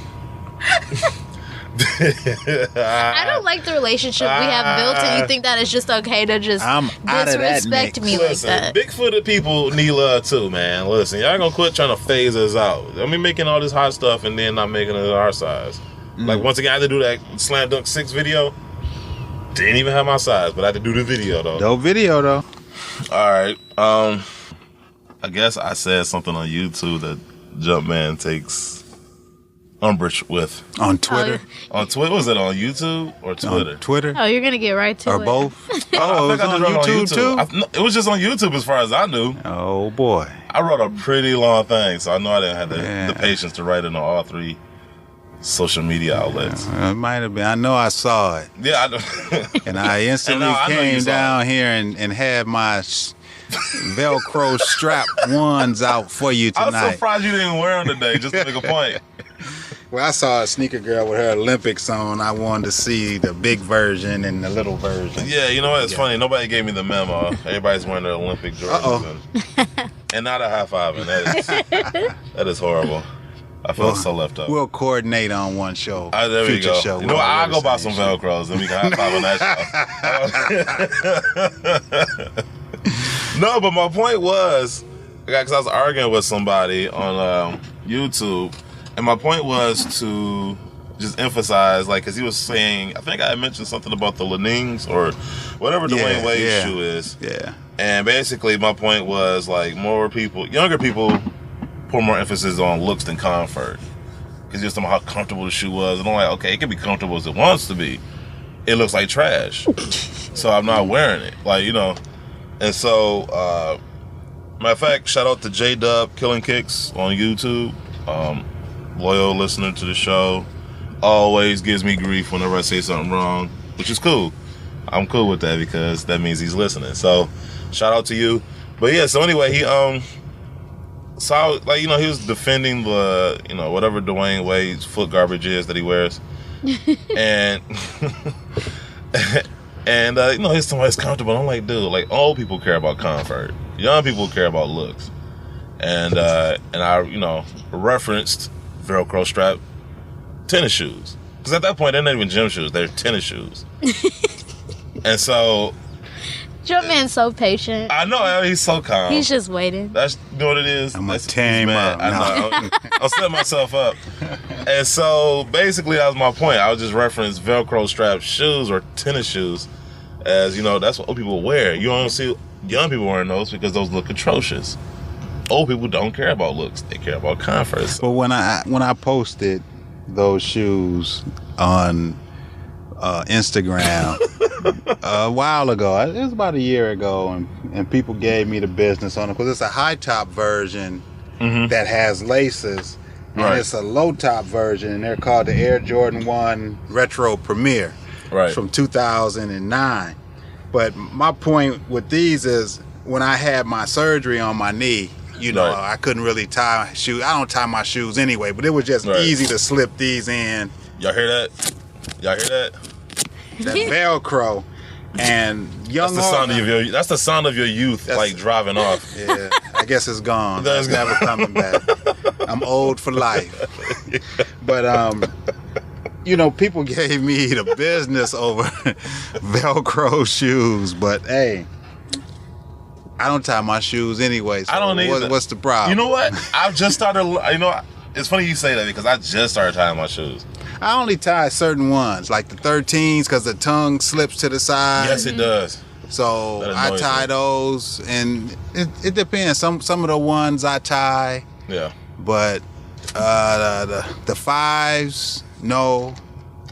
I don't like the relationship we have built, and you think that it's just okay to just disrespect me like that. Big-footed people need love too, man. Listen, y'all gonna quit trying to phase us out. I mean, making all this hot stuff and then not making it our size. Like, once again, I had to do that Slam Dunk 6 video. Didn't even have my size, but I had to do the video though. Dope video though. All right. I guess I said something on YouTube that Jumpman takes umbrage with. On Twitter. On Twitter? Was it on YouTube or Twitter? On Twitter. Oh, you're gonna get right to it. Or both. It was on YouTube too. It was just on YouTube as far as I knew. Oh boy. I wrote a pretty long thing, so I know I didn't have the patience to write it on all three social media outlets. It might have been. I know I saw it. Yeah, I know. And I instantly came down here and had my Velcro strap ones out for you tonight. I'm surprised you didn't wear them today, just to make a point. Well, I saw a sneaker girl with her Olympics on. I wanted to see the big version and the little version. Yeah, you know what? It's funny. Nobody gave me the memo. Everybody's wearing their Olympic Jordans. And not a high fiving. That is horrible. I felt so left out. We'll coordinate on one show. There we go. Show. You know what? I'll go buy some Velcros and we can high five on that show. No, but my point was, because I was arguing with somebody on YouTube, and my point was to just emphasize, like, because he was saying, I think I mentioned something about the Lenings or whatever Dwayne Wade's shoe is. Yeah. And basically, my point was, like, younger people, put more emphasis on looks than comfort, because just how comfortable the shoe was, and I'm like, okay, it can be comfortable as it wants to be. It looks like trash, so I'm not wearing it, And so, matter of fact, shout out to J-Dub Killing Kicks on YouTube, loyal listener to the show, always gives me grief whenever I say something wrong, which is cool. I'm cool with that because that means he's listening. So, shout out to you. But yeah, so anyway, he So I was, he was defending the, whatever Dwayne Wade's foot garbage is that he wears, and he's somebody's comfortable. I'm like, dude, like, old people care about comfort, young people care about looks, and I referenced Velcro strap tennis shoes, because at that point they're not even gym shoes, they're tennis shoes, and so. Jumpman's so patient. I know, he's so calm. He's just waiting. That's what it is. I'm gonna tear him up. I know. I'll set myself up. And so basically that was my point. I would just reference Velcro strap shoes or tennis shoes as, that's what old people wear. You don't see young people wearing those because those look atrocious. old people don't care about looks; they care about comfort. So. But when I posted those shoes on Instagram a while ago, it was about a year ago, and people gave me the business on it because it's a high top version that has laces, and it's a low top version, and they're called the Air Jordan 1 Retro Premier from 2009. But my point with these is when I had my surgery on my knee, you know, I couldn't really tie shoes. I don't tie my shoes anyway, but it was just easy to slip these in. Y'all hear that? Y'all hear that? That Velcro. And young that's the sound of your youth, like driving off. Yeah, I guess it's gone. It's never coming back. I'm old for life. But you know, people gave me the business over Velcro shoes, but hey, I don't tie my shoes anyway. So I don't need what's the problem? You know what? I've just started. You know, it's funny you say that because I just started tying my shoes. I only tie certain ones, like the 13s, because the tongue slips to the side. Yes, it does. So I tie those, and it depends. Some of the ones I tie. Yeah. But the 5s, no.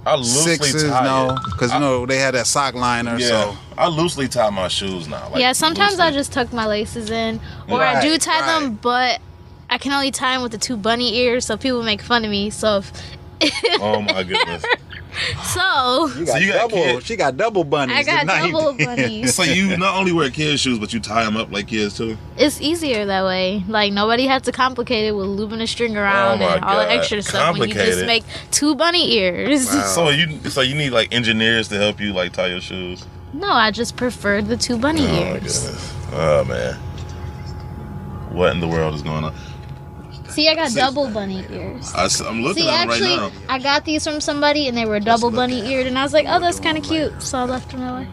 I loosely 6s, tie no, because you know they had that sock liner. Yeah, so I loosely tie my shoes now. Like, sometimes I just tuck my laces in, or I do tie them, but I can only tie them with the 2 bunny ears, so people make fun of me. So oh my goodness. So you got double. She got double bunnies. I got tonight. double bunnies. So you not only wear kids' shoes, but you tie them up like kids too. It's easier that way. Like nobody has to complicate it with looping a string around and all the extra stuff. When you just make 2 bunny ears. Wow. So you need like engineers to help you like tie your shoes. No, I just prefer the 2 bunny ears. My goodness. Oh man, what in the world is going on? See, I got double bunny ears. I'm looking at them right now. I got these from somebody, and they were double bunny eared, and I was like, "Oh, that's kind of cute," so I left them that way.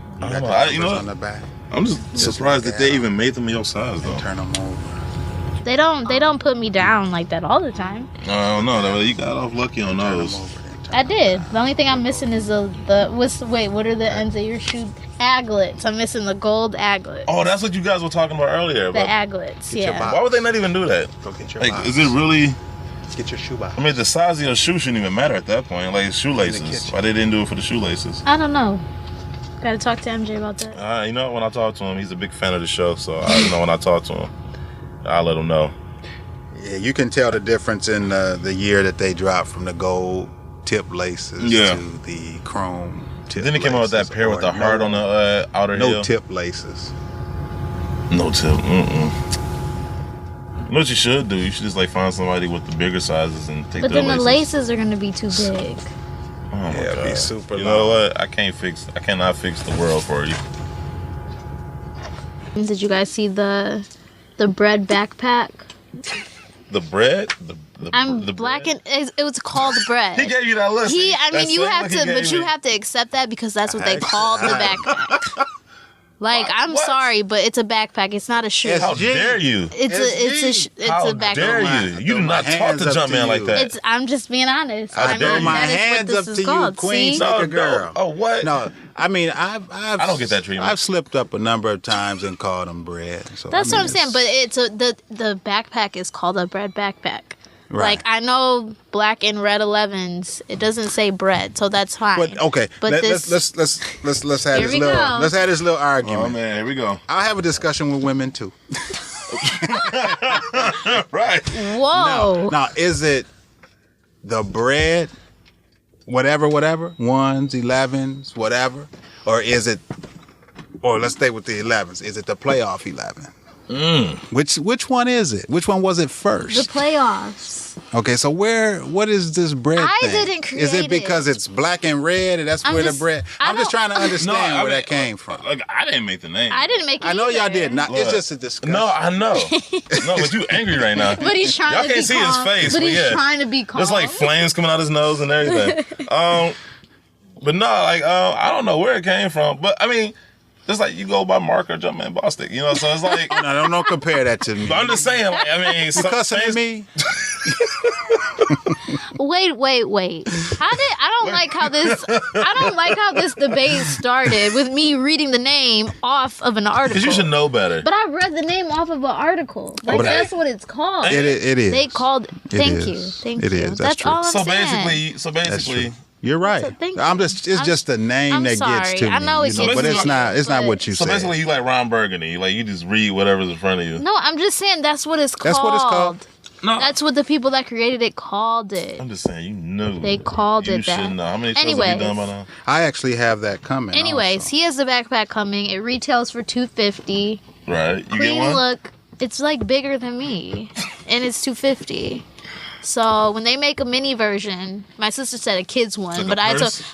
You know, on the back. I'm just surprised that they even made them your size though. Turn them over. They don't put me down like that all the time. I don't know. You got off lucky on those. I did. The only thing I'm missing is what are the ends of your shoe? Aglets. I'm missing the gold aglet. Oh, that's what you guys were talking about earlier. The aglets, yeah. Why would they not even do that? Go get your like, is it really? Let's get your shoe box. I mean, the size of your shoe shouldn't even matter at that point. Like shoelaces. Why they didn't do it for the shoelaces? I don't know. Gotta talk to MJ about that. You know, when I talk to him, he's a big fan of the show. So when I talk to him, I'll let him know. Yeah, you can tell the difference in the year that they dropped from the gold tip laces to the chrome tip. Then he came out with that pair with the heart on the outer heel. No tip laces. No tip. You know what you should do? You should just like find somebody with the bigger sizes and take their laces. But then the laces are gonna be too big. Oh my God. Be super long. You know what? I cannot fix the world for you. Did you guys see the Bred backpack? The Bred? The black and it was called Bred. He gave you that list. You have to accept that because that's what they called the backpack. Like, I'm sorry, but it's a backpack. It's not a shoe. How dare you? It's a backpack. How dare you? You do not talk to Jumpman like that. I'm just being honest. I throw my hands up to you, queen, sneaker girl. Oh, what? No, I mean, I don't get that treatment. I've slipped up a number of times and called them Bred. So that's what I'm saying. But the backpack is called a Bred backpack. Right. Like, I know black and red 11s. It doesn't say Bred, so that's fine. But okay, let's have this little argument. Oh man, here we go. I'll have a discussion with women too. Right. Whoa. Now, is it the Bred, whatever, 1s, 11s, whatever, or is it? Or let's stay with the 11s. Is it the playoff 11? Which one is it? Which one was it first? The playoffs. Okay, so what is this Bred thing? I didn't create it. Is it because it's black and red and that's where the Bred? I'm just trying to understand where that came from. Like, I didn't make the name. I didn't make it. I know either. y'all did. It's just a discussion. No, I know. No, but you angry right now. But he's trying y'all to be can't see calm. his face. But he's trying to be calm. There's like flames coming out his nose and everything. But no, like I don't know where it came from. But I mean, it's like you go by Mark or JumpmanBostic, you know. So it's like no, don't compare that to me. But I'm just saying, like, I mean, you cussing at me? Wait. I don't like how this debate started with me reading the name off of an article. Because you should know better. But I read the name off of an article. Like, that's what it's called. It is. They called. Thank you. It is. That's true. all I'm saying. So basically. You're right. It's just a name that gets to me. I know it gets but it's not what you said. So basically, you like Ron Burgundy. Like, you just read whatever's in front of you. No, I'm just saying that's what it's called. That's what it's called? No. That's what the people that created it called it. I'm just saying, you knew. They called it that. You should know. How many shows have you done by now? I actually have that coming. Anyways, he has the backpack coming. It retails for $250. Right. You Clean get one? look. It's like bigger than me. And it's $250. So when they make a mini version, my sister said a kid's one, but I told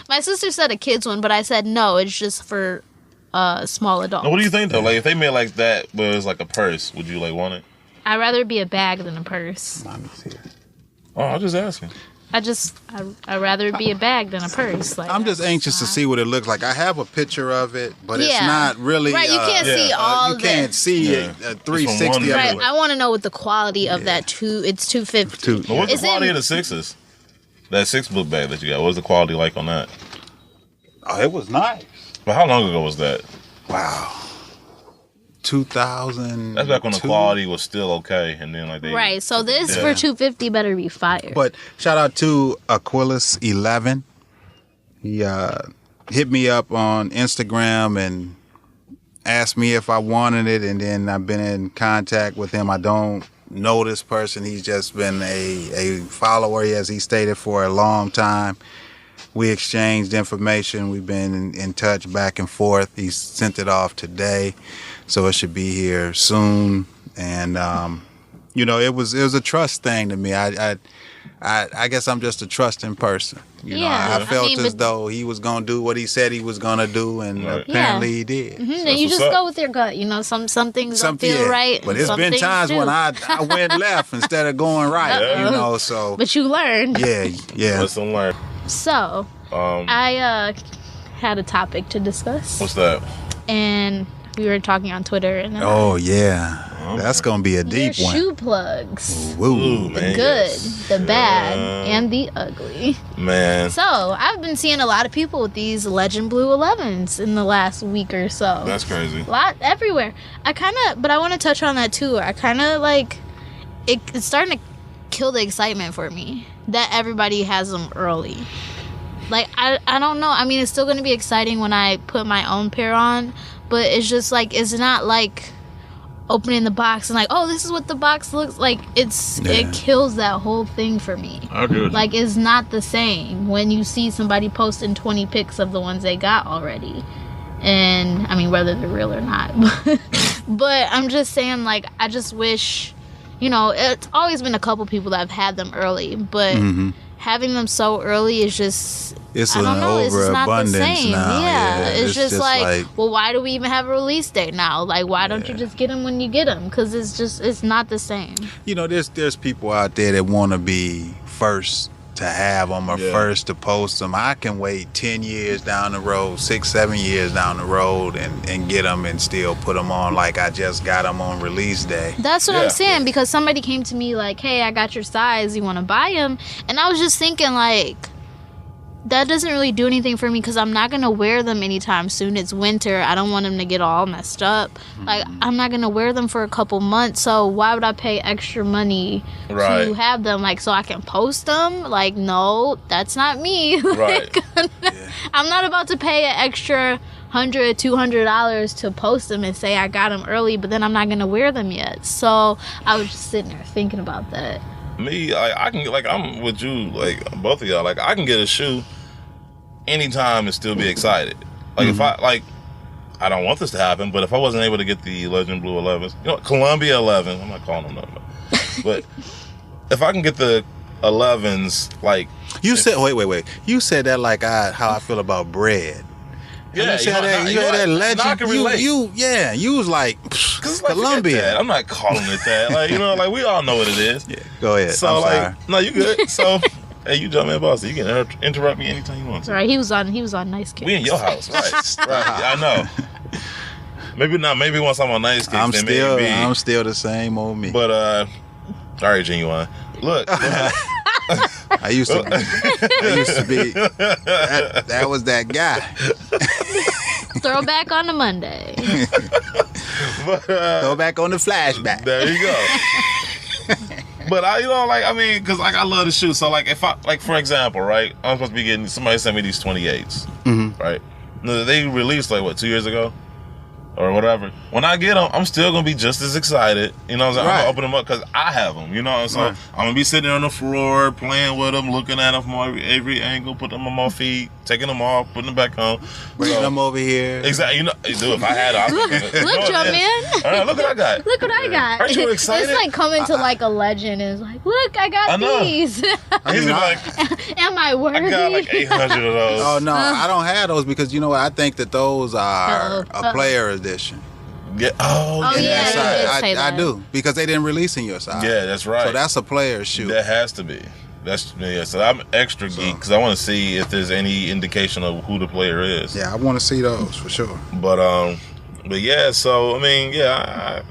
my sister said a kid's one, but I said no, it's just for small adults. Now, what do you think though? Like if they made like that, but it's like a purse, would you like want it? I'd rather it be a bag than a purse. Let me see it. Oh, I'm just asking. I'd rather it be a bag than a purse. Like, I'm just anxious to see what it looks like. I have a picture of it, but it's not really. Right, you can't see all you can't see it 360 of right, it. I want to know what the quality of that it's $250. But what's the quality of the sixes? That 6 book bag that you got, what's the quality like on that? Oh, it was nice. But how long ago was that? Wow. 2000. That's back when the quality was still okay, and then like they right. So this for $250 better be fire. But shout out to Aquilus 11. He hit me up on Instagram and asked me if I wanted it, and then I've been in contact with him. I don't know this person. He's just been a follower, as he stated, for a long time. We exchanged information. We've been in touch back and forth. He sent it off today, so it should be here soon. And it was a trust thing to me. I guess I'm just a trusting person. I felt as though he was gonna do what he said he was gonna do, and apparently he did. Mm-hmm. So you just go with your gut. Some things don't feel right. But it's been times when I went left instead of going right. So. But you learned. Yeah. Lesson learned. So, I had a topic to discuss. What's that? And we were talking on Twitter. And that's going to be a deep one. Shoe plugs. Ooh, the good, the bad, and the ugly. Man. So, I've been seeing a lot of people with these Legend Blue 11s in the last week or so. That's crazy. A lot everywhere. But I want to touch on that too. I kind of like, it's starting to kill the excitement for me that everybody has them early. Like, I don't know. I mean, it's still going to be exciting when I put my own pair on, but it's just like, it's not like opening the box and like, oh, this is what the box looks like. It kills that whole thing for me. Like, it's not the same when you see somebody posting 20 pics of the ones they got already. And I mean, whether they're real or not. But I'm just saying, like, I just wish, it's always been a couple people that have had them early, but having them so early is just, it's I don't know, it's just not the same. Now. Yeah, it's just like, well, why do we even have a release date now? Like, why don't you just get them when you get them? Because it's not the same. There's people out there that want to be first to have them or first to post them. I can wait 10 years down the road, 6-7 years down the road and get them and still put them on like I just got them on release day. That's what I'm saying, because somebody came to me like, hey, I got your size, you want to buy them? And I was just thinking, like, that doesn't really do anything for me because I'm not going to wear them anytime soon. It's winter. I don't want them to get all messed up. Like, I'm not going to wear them for a couple months, so why would I pay extra money to have them, like, so I can post them? Like, no, that's not me. Like, I'm not about to pay an extra $100, $200 to post them and say I got them early, but then I'm not going to wear them yet. So I was just sitting there thinking about that. Me, I can, like, I'm with you, like, both of y'all. Like, I can get a shoe anytime and still be excited. Like, if I don't want this to happen, but if I wasn't able to get the Legend Blue 11s, Columbia 11, I'm not calling them nothing, but if I can get the 11s, like... You said, wait. You said that like how I feel about Bred. Yeah, you had that legend. I can relate. You was like, Columbia. I'm not calling it that. Like, like, we all know what it is. Yeah, go ahead. So, no, you good. So, hey, you JumpmanBostic. You can interrupt me anytime you want to. Right, he was on Nice Kicks. We in your house, right? Right. I know. Maybe not. Maybe once I'm on Nice Kicks, I'm still the same old me. But All right, Genuine. Look. I used to be. That was that guy. Throwback on the Monday. Throwback on the flashback. There you go. But I because I love to shoot. So like, if I for example, right, I'm supposed to be getting somebody sent me these 28s, right? They released 2 years ago. Or whatever. When I get them, I'm still gonna be just as excited. You know what I'm saying? I'm gonna open them up because I have them. You know, so I'm gonna be sitting there on the floor, playing with them, looking at them from every angle, putting them on my feet, taking them off, putting them back on, bringing them over here. Exactly. You know, dude, if I had them, look, Jumpman. All right, look what I got. Look what I got. Aren't you excited? It's like coming to like a legend. It's like, look, I got these. He's like, am I worthy? I got like 800 of those. Oh no, I don't have those because you know what? I think that those are a player edition. Yeah. I do because they didn't release in your size. Yeah, that's right. So that's a player shoe. That has to be. So I'm extra geek because I want to see if there's any indication of who the player is. Yeah, I want to see those for sure. But yeah. So I mean, yeah,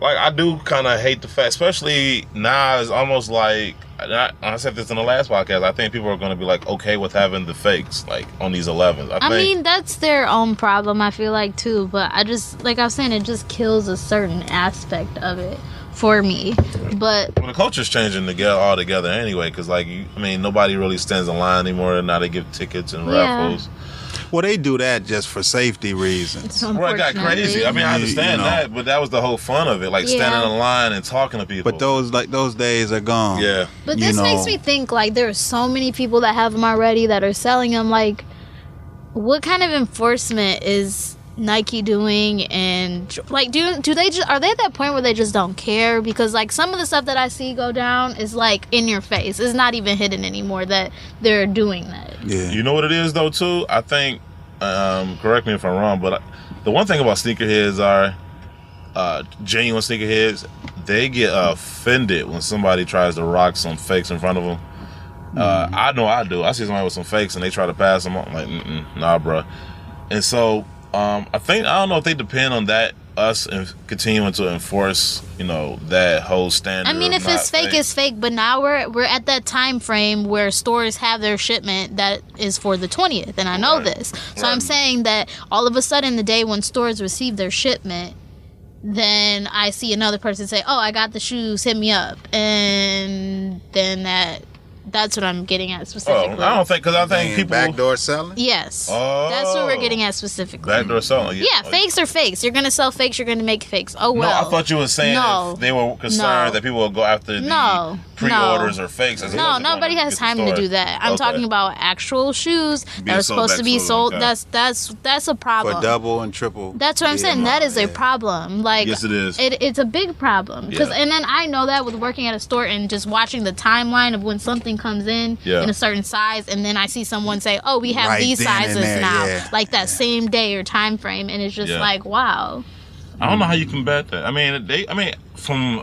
I do kind of hate the fact, especially now. It's almost like. I said this in the last podcast. I think people are going to be like okay with having the fakes like on these 11s. I mean, that's their own problem. I feel like too, but I just like I was saying, it just kills a certain aspect of it for me. But the culture's changing altogether anyway. Because nobody really stands in line anymore. Now they give tickets and raffles. Well, they do that just for safety reasons. Well, it got crazy. I mean, I understand that, but that was the whole fun of it, standing in line and talking to people. But those days are gone. Yeah. But this makes me think there are so many people that have them already that are selling them. Like, what kind of enforcement is Nike doing? And do they just are they at that point where they just don't care? Because some of the stuff that I see go down is in your face. It's not even hidden anymore that they're doing that. Yeah. You know what it is though too? I think correct me if I'm wrong, but the one thing about sneakerheads are genuine sneakerheads, they get offended when somebody tries to rock some fakes in front of them. I know I do. I see somebody with some fakes and they try to pass them. I'm like, nah, bro. And so I don't know if they depend on that, us and continuing to enforce, that whole standard. I mean, if it's fake, it's fake. But now we're at that time frame where stores have their shipment that is for the 20th, and I know this. So I'm saying that all of a sudden, the day when stores receive their shipment, then I see another person say, "Oh, I got the shoes. Hit me up," and then that's what I'm getting at specifically. I don't think, because I think people backdoor selling. Yes, that's what we're getting at specifically. Backdoor selling. Yeah, fakes are fakes. You're gonna sell fakes. You're gonna make fakes. Oh well. No, I thought you were saying if they were concerned that people would go after the pre-orders or fakes. No, nobody has time to do that. I'm talking about actual shoes that are supposed to be sold. Okay. That's a problem. For double and triple. That's what I'm saying. That is a problem. Yes, it is. It's a big problem and then I know that with working at a store and just watching the timeline of when something comes in a certain size, and then I see someone say, "Oh, we have these sizes now," that same day or time frame, and it's just wow. I don't know how you combat that. I mean, from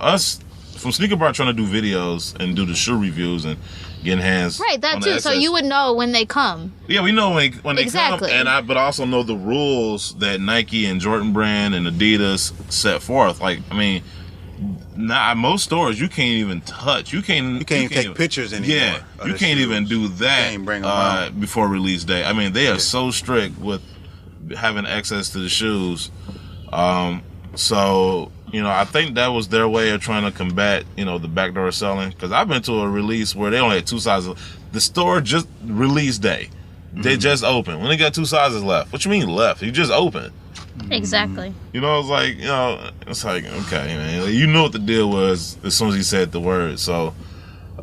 Sneaker Bar trying to do videos and do the shoe reviews and getting hands that too. So you would know when they come. Yeah, we know when they come, but I also know the rules that Nike and Jordan Brand and Adidas set forth. Most stores you can't even touch. You can't take pictures anymore. Yeah, you can't even do that before release day. I mean, they are so strict with having access to the shoes. So I think that was their way of trying to combat the backdoor selling. Because I've been to a release where they only had 2 sizes. The store just release day, they just opened. When they got 2 sizes left. What you mean left? You just opened. Exactly. It's like, okay, man. You know what the deal was as soon as he said the word. So,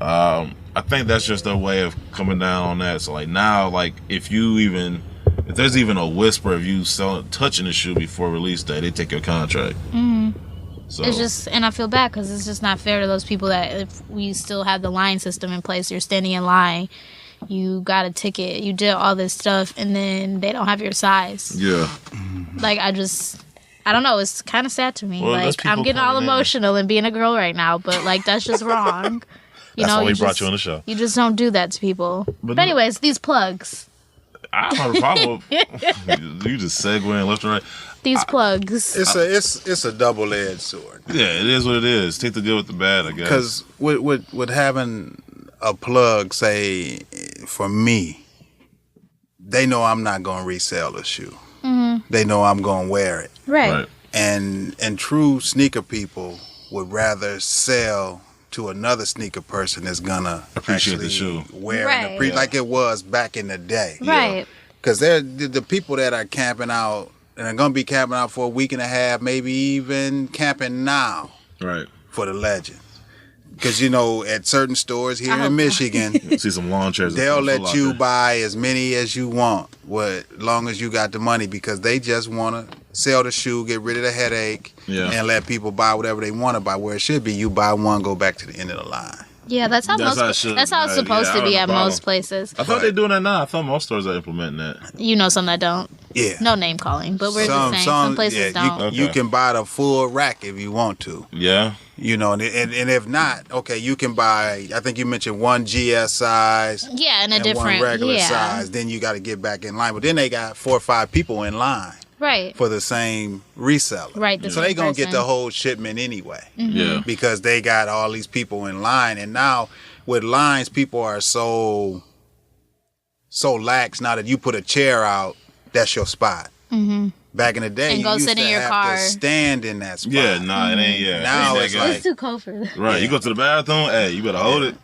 I think that's just their way of coming down on that. So, now, if there's even a whisper of you touching the shoe before release day, they take your contract. Mm-hmm. So it's just, and I feel bad because it's just not fair to those people that if we still have the line system in place, you're standing in line. You got a ticket, you did all this stuff, and then they don't have your size. Yeah. I don't know, it's kind of sad to me. Well, I'm getting all emotional and being a girl right now, but that's just wrong. That's why we brought you on the show. You just don't do that to people. But anyways, these plugs. I have a problem. You just segueing left and right. These plugs. It's a double-edged sword. Yeah, it is what it is. Take the good with the bad, I guess. Because with having a plug, say, for me, they know I'm not going to resell the shoe. Mm-hmm. They know I'm going to wear it. Right. And true sneaker people would rather sell to another sneaker person that's gonna appreciate the shoe, wear it like it was back in the day. Right. Because they're the people that are camping out and are gonna be camping out for a week and a half, maybe even camping now. Right. For the legend. Because, at certain stores here in Michigan, see some lawn chairs. They'll let you buy as many as you want, as long as you got the money, because they just want to sell the shoe, get rid of the headache, and let people buy whatever they want to buy. Where it should be, you buy one, go back to the end of the line. Yeah, that's how it's supposed to be at most places. I thought they're doing that now. I thought most stores are implementing that. Some that don't. Yeah. No name calling, but we're just saying some places don't. You can buy the full rack if you want to. Yeah. And if not, okay, you can buy, I think you mentioned one GS size. Yeah, and a different one regular size. Then you got to get back in line. But then they got 4 or 5 people in line. Right. For the same reseller. Right. So they going to get the whole shipment anyway. Mm-hmm. Yeah. Because they got all these people in line. And now with lines, people are so lax now that you put a chair out, that's your spot. Mm-hmm. Back in the day, and you used sit to in your have car. to stand in that spot. Yeah, nah, it ain't. Yeah, now it's like it's too cold for that. Right, you go to the bathroom. Hey, you better hold it.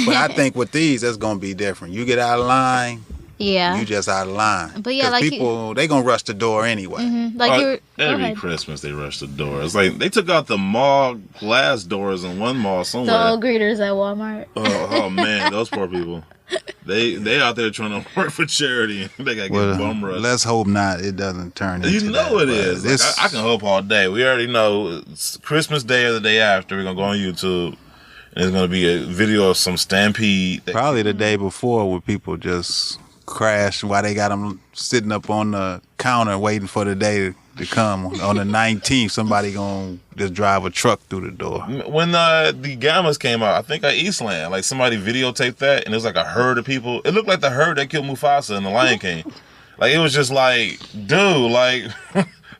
But I think with these, that's gonna be different. You get out of line. Yeah, you just out of line. But yeah, like people, they gonna rush the door anyway. Mm-hmm. Like every Christmas they rush the door. It's like they took out the mall glass doors in one mall somewhere. The old greeters at Walmart. Oh man, those poor people. They out there trying to work for charity. They got to get bum rushed. Let's hope not. It doesn't turn into it is. Like, I can hope all day. We already know it's Christmas Day or the day after. We're going to go on YouTube. And there's going to be a video of some stampede. Probably the day before where people just crash while they got them sitting up on the counter waiting for the day to come. On the 19th, somebody going to just drive a truck through the door. When the Gammas came out, I think at Eastland, like somebody videotaped that, and it was like a herd of people. It looked like the herd that killed Mufasa in The Lion King. Like, it was just like, dude, like,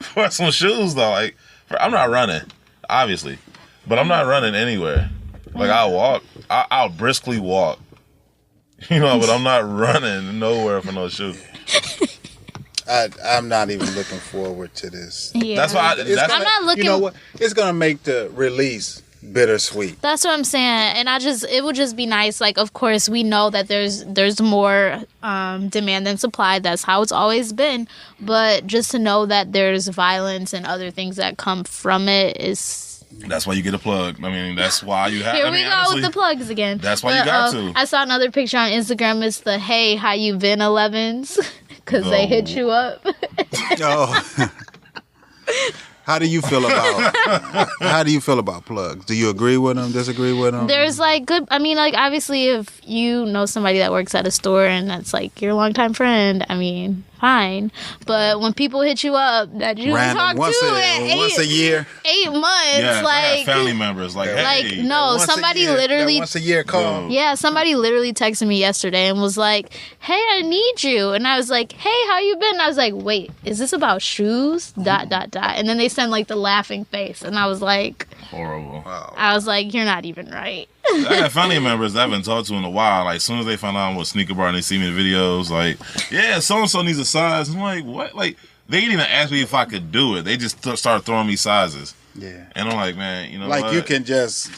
for some shoes, though. Like, I'm not running, obviously, but I'm not running anywhere. Like, I'll briskly walk, but I'm not running nowhere for no shoes. I'm not even looking forward to this. Yeah. That's why I'm not looking. You know what? It's gonna make the release bittersweet. That's what I'm saying, and it would just be nice. Like, of course, we know that there's more demand than supply. That's how it's always been. But just to know that there's violence and other things that come from it is. That's why you get a plug. I mean, that's why you have. Here we go with the plugs again. That's why you got to. I saw another picture on Instagram. It's the "Hey, how you been 11s?" Because they hit you up. Oh. How do you feel about plugs? Do you agree with them? Disagree with them? There's like good. I mean, like obviously, if you know somebody that works at a store and that's like your longtime friend, I mean, fine. But when people hit you up that you talk to once a year, 8 months, yeah, like family members, like hey, like no, somebody literally once a year call. Yeah, somebody literally texted me yesterday and was like, "Hey, I need you," and I was like, "Hey, how you been?" And I was like, "Wait, is this about shoes?" ... And then they sent like the laughing face, and I was like, horrible. Wow. I was like, "You're not even right." I got family members that I haven't talked to in a while. Like, as soon as they find out I'm with Sneaker Bar and they see me in videos, like, yeah, so-and-so needs a size. I'm like, what? Like, they didn't even ask me if I could do it. They just start throwing me sizes. Yeah. And I'm like, man, you know like what? you can just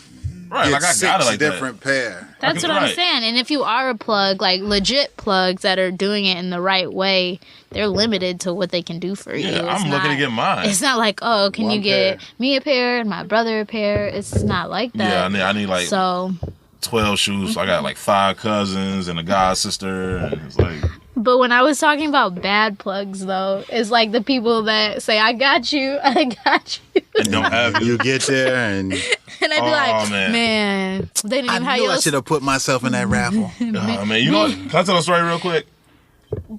right, like I got it like different pair. That's what I'm saying. And if you are a plug, like legit plugs that are doing it in the right way, they're limited to what they can do for you. Yeah, I'm looking to get mine. It's not like, oh, can you get me a pair and my brother a pair? It's not like that. Yeah, I need like 12 shoes. So I got like 5 cousins and a god sister, and it's like. But when I was talking about bad plugs, though, it's like the people that say, "I got you, I got you," and don't have you get there and I'd be like, man, they didn't even have I should have put myself in that raffle. Man, you know what? Can I tell a story real quick?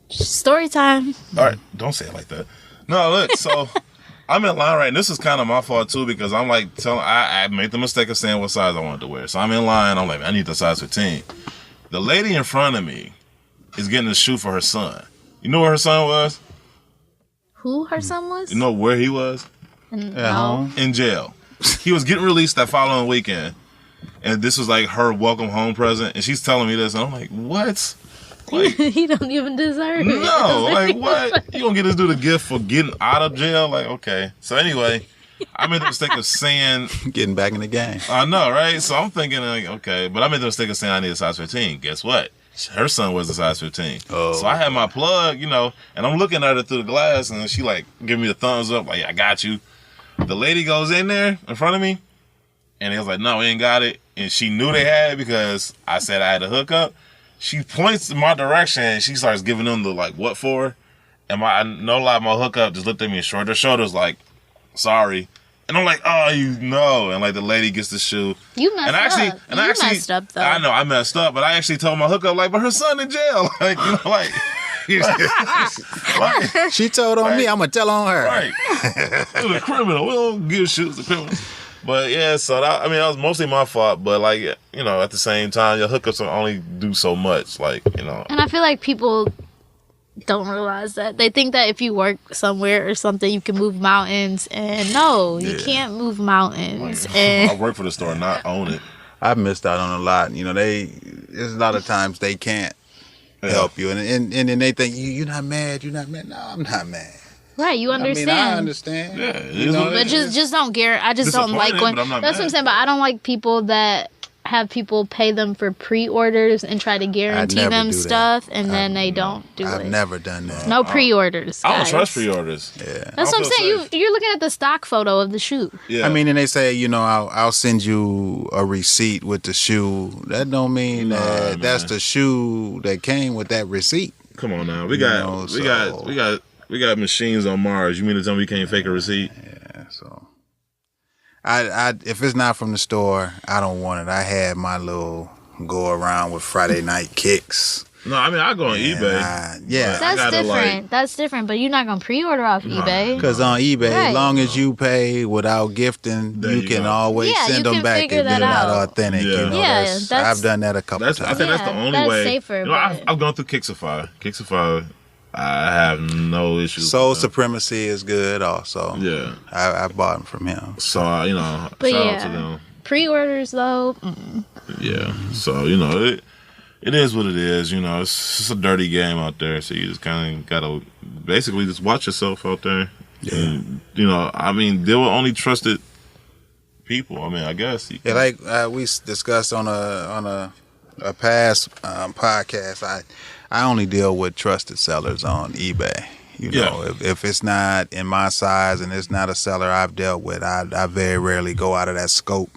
Story time. All right, don't say it like that. No, look, so I'm in line, right? And this is kind of my fault too, because I'm like I made the mistake of saying what size I wanted to wear. So I'm in line. I'm like, I need the size 15. The lady in front of me is getting a shoe for her son. You know where her son was? Who her son was? You know where he was? At home? In jail. He was getting released that following weekend. And this was like her welcome home present. And she's telling me this. And I'm like, what? Like, he don't even deserve it. No, like what? You gonna get this dude a gift for getting out of jail? Like, okay. So anyway, I made the mistake of saying... Getting back in the game. I know, right? So I'm thinking, like, okay. But I made the mistake of saying I need a size 15. Guess what? Her son was a size 15. Oh. So I had my plug, you know, and I'm looking at her through the glass, and she, like, give me the thumbs up, like, yeah, I got you. The lady goes in there in front of me, and he was like, no, we ain't got it. And she knew they had it because I said I had to hook up. She points in my direction, and she starts giving them the, like, what for? And no lie, my hookup just looked at me and shrugged her shoulders like, sorry. And I'm like, oh, you know. And, like, the lady gets the shoe. You messed up. You messed up, though. I know, I messed up. But I actually told my hookup, like, but her son in jail. Like, you know, like. Like she told on me, I'm going to tell on her. Right. It was a criminal. We don't give shoes to criminals. But, yeah, so that was mostly my fault. But, like, you know, at the same time, your hookups only do so much. Like, you know. And I feel like people don't realize that. They think that if you work somewhere or something, you can move mountains. And no, you can't move mountains. Like, and I work for the store, not own it. I've missed out on a lot. You know, there's a lot of times they can't help you. And then they think, you're not mad, you're not mad. No, I'm not mad. Right, you understand. I understand. Yeah, you know, but just don't I just don't like when. That's what I'm saying. But I don't like people that have people pay them for pre-orders and try to guarantee them stuff, and then they don't do it. I've never done that. No pre-orders. I don't trust pre-orders. Yeah, that's what I'm saying. You're looking at the stock photo of the shoe. Yeah. I mean, and they say, you know, I'll send you a receipt with the shoe. That don't mean that that's the shoe that came with that receipt. Come on now, we got machines on Mars. You mean to tell me you can't fake a receipt? Yeah, so. I if it's not from the store, I don't want it. I had my little go around with Friday night kicks. No, I mean I go on eBay. That's different. That's different. But you're not gonna pre-order off eBay. Because on eBay, as long as you pay without gifting, you can always send them back if they're not authentic. Yeah, you know, I've done that a couple times. I think that's the only way. Safer, you know, I've gone through Kixify. Kixify, I have no issues. Soul Supremacy is good also. Yeah. I bought them from him. So, you know, shout out to them. Pre-orders, though. Yeah. So, you know, it is what it is. You know, it's just a dirty game out there. So you just kind of got to basically just watch yourself out there. Yeah. And, you know, I mean, they were only trusted people. I mean, I guess. Yeah, like we discussed on a past podcast, I only deal with trusted sellers on eBay. You know, if it's not in my size and it's not a seller I've dealt with, I very rarely go out of that scope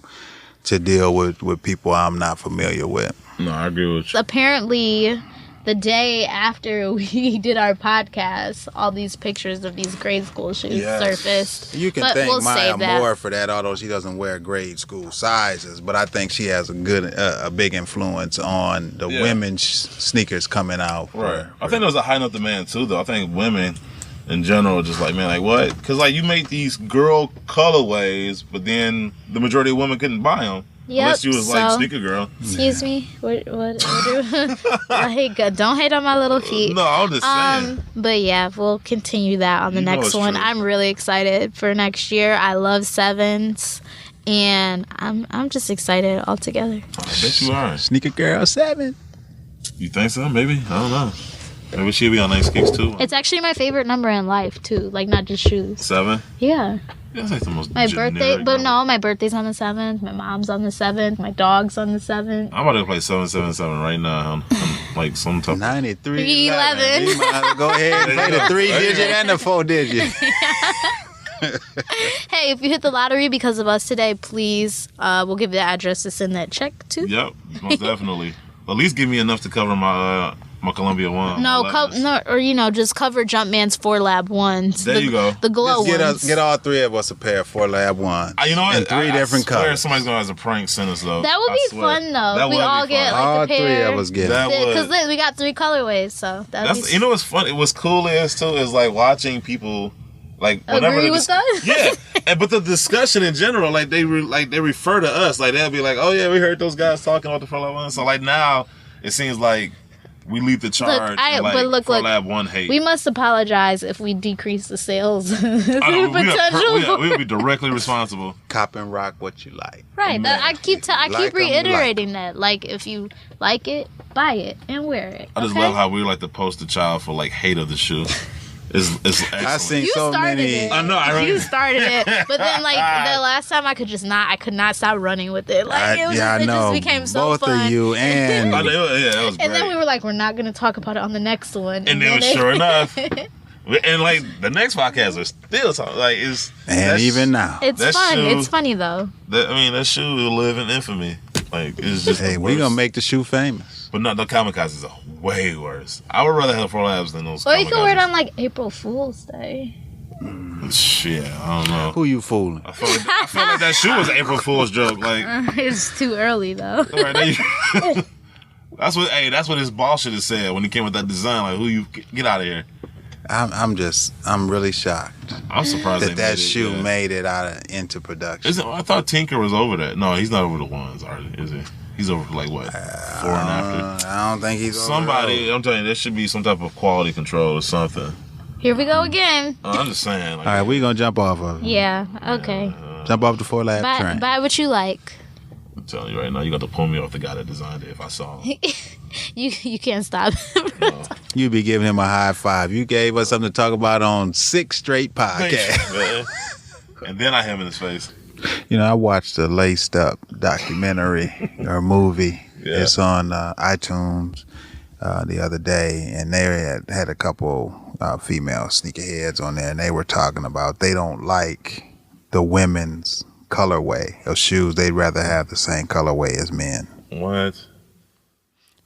to deal with people I'm not familiar with. No, I agree with you. Apparently, the day after we did our podcast, all these pictures of these grade school shoes surfaced. You can thank Maya more for that, although she doesn't wear grade school sizes. But I think she has a big influence on the women's sneakers coming out. Right. I think there's a high enough demand too, though. I think women in general are just like, man, like what? Because like you make these girl colorways, but then the majority of women couldn't buy them. Yep, unless you was like sneaker girl. Excuse me. What like, don't hate on my little feet. No, I'm just saying. But yeah, we'll continue that on the next one. True. I'm really excited for next year. I love sevens, and I'm just excited altogether. I bet you are. Sneaker girl 7. You think so? Maybe. I don't know. Maybe she'll be on nice kicks too. It's actually my favorite number in life too. Like not just shoes. 7? Yeah. That's like the most my birthday, but number. No, my birthday's on the 7th. My mom's on the 7th. My dog's on the 7th. I'm about to play 777 right now. I'm like some type. 9311. We might as well go ahead and play the 3-digit and the 4-digit. Hey, if you hit the lottery because of us today, please, we'll give you the address to send that check to. Yep, most definitely. At least give me enough to cover my Columbia one. No, or just cover Jumpman's 4-Lab ones. There you go. The glow ones. Get all 3 of us a pair of 4-Lab ones. You know what? In 3 different colors. Somebody's gonna have a prank send us though. That would be fun though. That we all get like all a pair. 3 of us get it. Because we got 3 colorways, so you know what's funny? What's cool is too is like watching people. Like whenever agree with us? Yeah, but the discussion in general, like they refer to us, like they'll be like, "Oh yeah, we heard those guys talking about the 4-Lab one." So like now, it seems like we lead the charge. Look, Lab 1 hate. We must apologize if we decrease the sales potential. We'll be directly responsible. Cop and rock what you like. Right. I keep reiterating that. Like, if you like it, buy it and wear it. I just love how we like to post the child for like hate of the shoe. It's excellent. I've seen so many. I know. You started it, but then like the last time I could not stop running with it. Like it just became so both fun. Both of you and it was great. And then we were like, we're not going to talk about it on the next one. And then sure enough. And like the next podcast are still talking. Like even now, it's fun. It's funny though. That shoe will live in infamy. Like it's just. Hey, we're gonna make the shoe famous. But no, the kamikazes are way worse. I would rather have 4 Labs than those. Or you can wear it on like April Fool's Day. Shit, I don't know. Who you fooling? I feel like that shoe was an April Fool's joke. Like it's too early though. That's what his boss should have said when he came with that design. Like, who you get out of here? I'm really shocked. I'm surprised that shoe made it into production. I thought Tinker was over that. No, he's not over the ones, is he? He's over like what? 4 and after. I don't think he's somebody. Over. I'm telling you, there should be some type of quality control or something. Here we go again. I'm just saying. Like, all right, we're gonna jump off of it. Yeah. Okay. Jump off the 4 Lab train. Buy what you like. I'm telling you right now, you got to pull me off the guy that designed it. If I saw him, you can't stop. No. You be giving him a high five. You gave us something to talk about on 6 straight podcasts. And then I hit him in his face. You know, I watched a Laced Up documentary or movie. Yeah. It's on iTunes the other day, and they had a couple female sneakerheads on there, and they were talking about they don't like the women's colorway of shoes. They'd rather have the same colorway as men. What?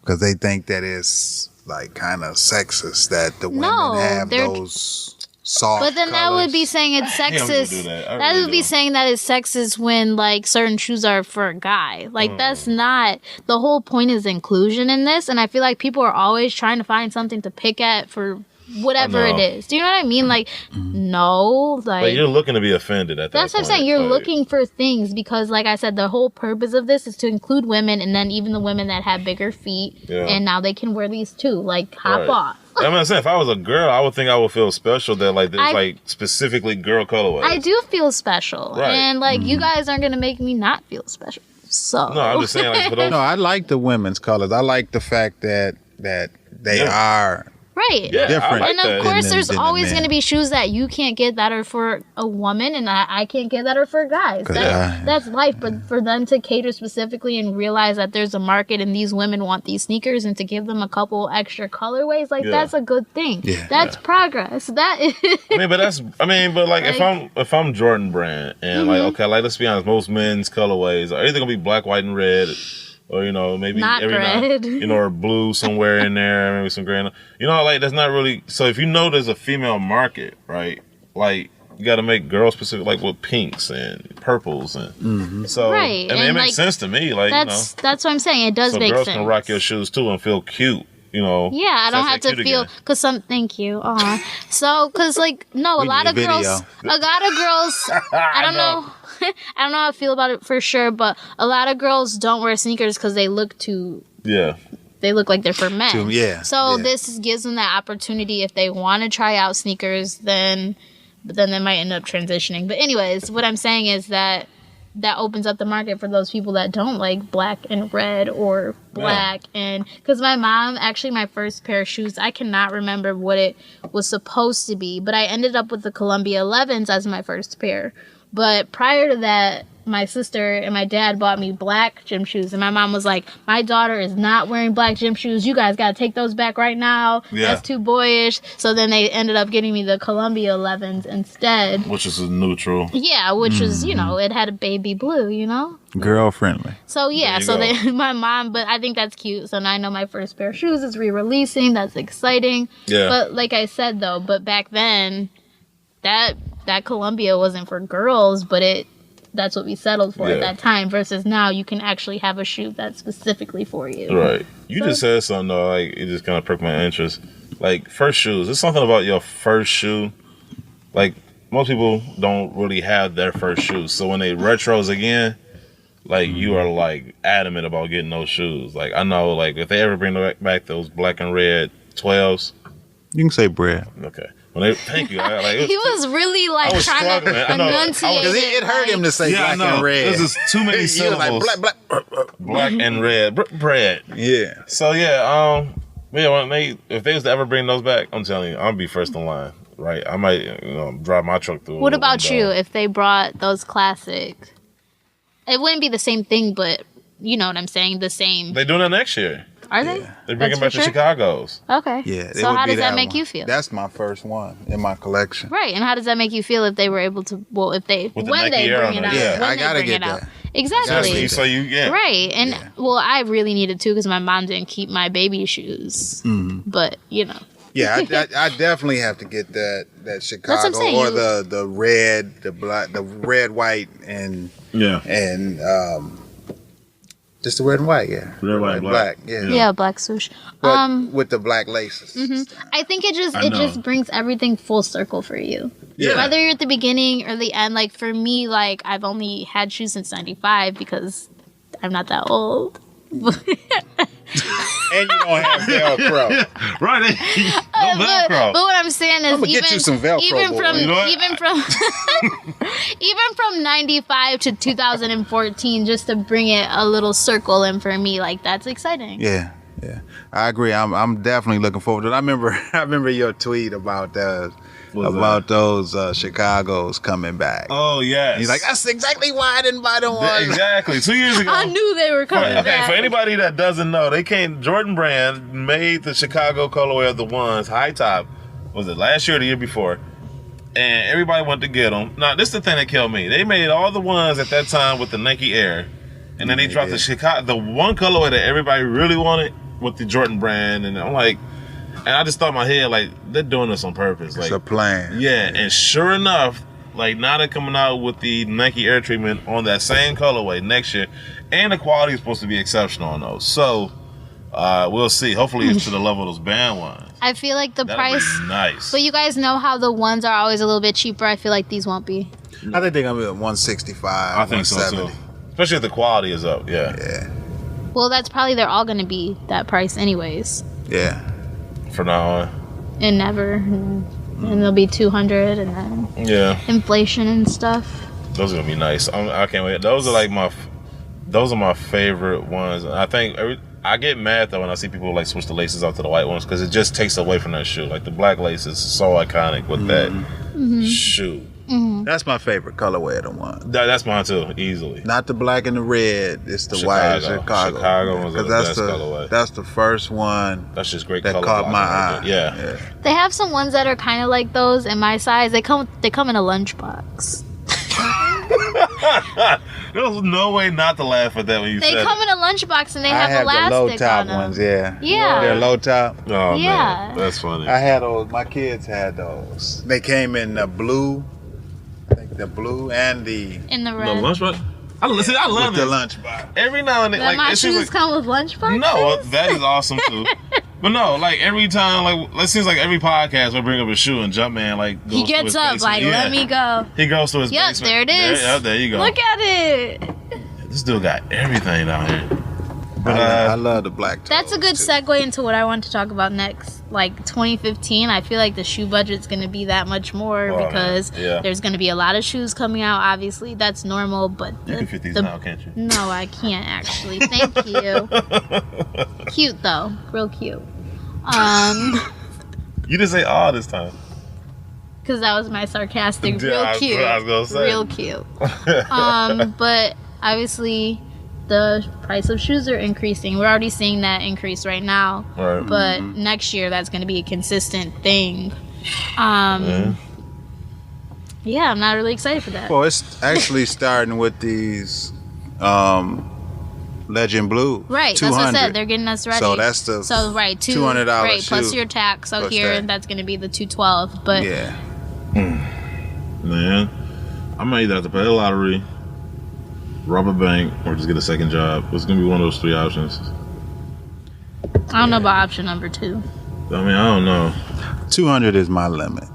Because they think that it's like kind of sexist that the women have those soft but then colors. That would be saying it's sexist. That would be saying that it's sexist when like certain shoes are for a guy. Like that's not the whole point. Is inclusion in this, and I feel like people are always trying to find something to pick at for whatever it is. Do you know what I mean? Like, no, like. But you're looking to be offended at that. That's what I'm saying. You're looking for things because, like I said, the whole purpose of this is to include women, and then even the women that have bigger feet, and now they can wear these too. Like, hop off. I'm saying, if I was a girl, I would think I would feel special that like there's like specifically girl colorways. I do feel special, and like you guys aren't gonna make me not feel special. So no, I'm just saying like for those. No, I like the women's colors. I like the fact that they are. Right. Yeah, different. And of course, there's always going to be shoes that you can't get that are for a woman and I can't get that are for guys. That's life. But for them to cater specifically and realize that there's a market and these women want these sneakers and to give them a couple extra colorways, like that's a good thing. Yeah. That's progress. That is. If I'm Jordan Brand and like, okay, like let's be honest, most men's colorways are either going to be black, white, and red. Or, maybe not every red. Night, or blue somewhere in there, maybe some gray. Like that's not really. So if you know there's a female market, right? Like you got to make girl specific, like with pinks and purples, and so right. it makes sense to me. Like that's what I'm saying. It does make sense. So girls can rock your shoes too and feel cute. Yeah, I don't have to feel because thank you. So because a lot of girls, I don't know. I don't know how I feel about it for sure, but a lot of girls don't wear sneakers because they look they look like they're for men. This gives them that opportunity if they want to try out sneakers, but then they might end up transitioning. But anyways, what I'm saying is that opens up the market for those people that don't like black and red or black. And because my mom, actually my first pair of shoes, I cannot remember what it was supposed to be, but I ended up with the Columbia 11s as my first pair. But prior to that, my sister and my dad bought me black gym shoes. And my mom was like, my daughter is not wearing black gym shoes. You guys got to take those back right now. Yeah. That's too boyish. So then they ended up getting me the Columbia 11s instead. Which is a neutral. Yeah, which was, it had a baby blue, Girl friendly. So my mom, but I think that's cute. So now I know my first pair of shoes is re-releasing. That's exciting. Yeah. But like I said, though, back then, that Columbia wasn't for girls, but that's what we settled for at that time. Versus now, you can actually have a shoe that's specifically for you. Right. You just said something though, like it just kind of perked my interest. Like first shoes, there's something about your first shoe. Like most people don't really have their first shoes, so when they retros again, like you are like adamant about getting those shoes. Like I know, like if they ever bring back those black and red 12s, you can say Bred. Okay. Thank you. He was really like trying to enunciate because it hurt him to say black and red. This is too many syllables. Like black and red. Bred. Yeah. So yeah, if they was to ever bring those back, I'm telling you, I'll be first in line. Right, I might drive my truck through. What about you? If they brought those classics, it wouldn't be the same thing, but you know what I'm saying. The same. They're doing it next year. Are they? They're bringing back the Chicago's. Okay. Yeah. So how does that make you feel? That's my first one in my collection. Right. And how does that make you feel if they were able to? Well, if they when they bring it out. Yeah, I gotta get that. Exactly. So right. And well, I really needed to because my mom didn't keep my baby shoes. Mm-hmm. But you know. Yeah, I definitely have to get that Chicago or the red, the black, the red, white, and just the red and white, red, white, black, yeah, black swoosh, with the black laces. Mm-hmm. I think it just brings everything full circle for you. Yeah. Whether you're at the beginning or the end, like for me, like I've only had shoes since '95 because I'm not that old. And you don't have Velcro, right? No Velcro. But what I'm saying is, get you some Velcro, even from '95 to 2014, just to bring it a little circle in for me, like that's exciting. Yeah, I agree. I'm definitely looking forward to it. I remember your tweet about those Chicago's coming back. Oh yes. He's like, that's exactly why I didn't buy them one. Exactly. 2 years ago. I knew they were coming back. For anybody that doesn't know, Jordan Brand made the Chicago colorway of the ones, high top, was it last year or the year before? And everybody wanted to get them. Now, this is the thing that killed me. They made all the ones at that time with the Nike Air. And then they dropped the one colorway that everybody really wanted with the Jordan Brand. And I'm like, and I just thought in my head, like, they're doing this on purpose. It's like, a plan. Yeah, and sure enough, like, now they're coming out with the Nike Air treatment on that same colorway next year. And the quality is supposed to be exceptional on those. So, we'll see. Hopefully it's to the level of those band ones. I feel like the price... nice. But you guys know how the ones are always a little bit cheaper. I feel like these won't be. I think they're going to be at 165, I think so, too. Especially if the quality is up, yeah. Well, that's probably they're all going to be that price anyways. Yeah. For now on. And never. And they'll be 200 and then inflation and stuff. Those are going to be nice. I can't wait. Those are my favorite ones. I think I get mad though when I see people like switch the laces out to the white ones because it just takes away from that shoe. Like the black lace is so iconic with that shoe. Mm-hmm. That's my favorite colorway of the one. That's mine too, easily. Not the black and the red. It's the white Chicago. Chicago was the best colorway. That's the first one. That's just great. That color caught my eye. Yeah. They have some ones that are kind of like those in my size. They come in a lunchbox. There was no way not to laugh at that when you said it. They come in a lunchbox and they have elastic the low top on them. ones, yeah. Yeah. They're low top. Oh, man. That's funny. I had those. My kids had those. They came in the blue. I think the blue and the... In the red. The lunchbox? I love with it. the lunchbox. Every now and then... Like, my shoes come with lunchboxes? No, that is awesome, too. But no, like, every time, like, it seems like every podcast will bring up a shoe and Jumpman, like, goes he gets up, like, let me go. He goes to his basement. There it is. There you go. Look at it. This dude got everything down here. But, I love the black toes. That's a good segue into what I want to talk about next. Like 2015, I feel like the shoe budget's going to be that much more because there's going to be a lot of shoes coming out. Obviously, that's normal, but... You can fit these now, can't you? No, I can't, actually. Thank you. Cute, though. Real cute. You didn't say "ah" this time. Because that was my sarcastic, Yeah, real cute. I was gonna say. Real cute. But obviously, the price of shoes are increasing. We're already seeing that increase right now. Right. But next year, that's going to be a consistent thing. Yeah, I'm not really excited for that. Well, it's actually starting with these Legend Blue. Right, that's what I said. They're getting us ready. So that's the $200 $200 shoe. Plus your tax. So here, and that's going to be the $212. But yeah. Man, I might either have to play the lottery, rob a bank, or just get a second job. It's going to be one of those three options. I don't know about option number 2. I mean, I don't know. 200 is my limit.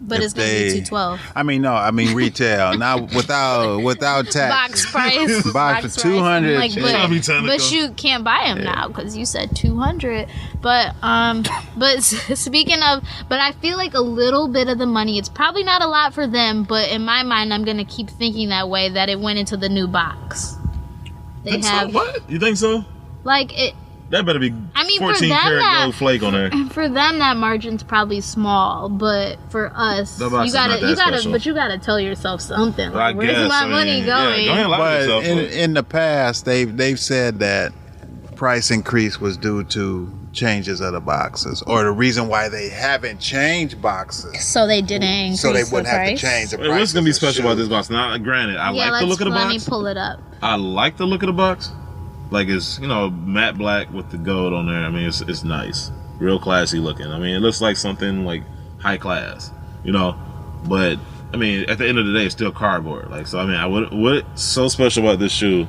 But it's going to be $212. I mean retail, not without tax. Box price. Box for $200. Like, but you can't buy them now because you said $200. But speaking of, but I feel like a little bit of the money, it's probably not a lot for them, but in my mind, I'm going to keep thinking that way, that it went into the new box. They have. So? What? You think so? Like it. That better be 14 karat gold flake on there. For them, that margin's probably small, but for us, you gotta tell yourself something. Like, where's my money going? Yeah, go ahead, but in the past, they've said that price increase was due to changes of the boxes, or the reason why they haven't changed boxes. So they didn't increase so they wouldn't the have price? to change the price. What's gonna be special about this box? Now, granted, I like the look of the box. Let me pull it up. I like the look of the box. Like, it's, matte black with the gold on there. I mean, it's nice. Real classy looking. I mean, it looks like something, like, high class, But, I mean, at the end of the day, it's still cardboard. Like, so, I mean, what's so special about this shoe?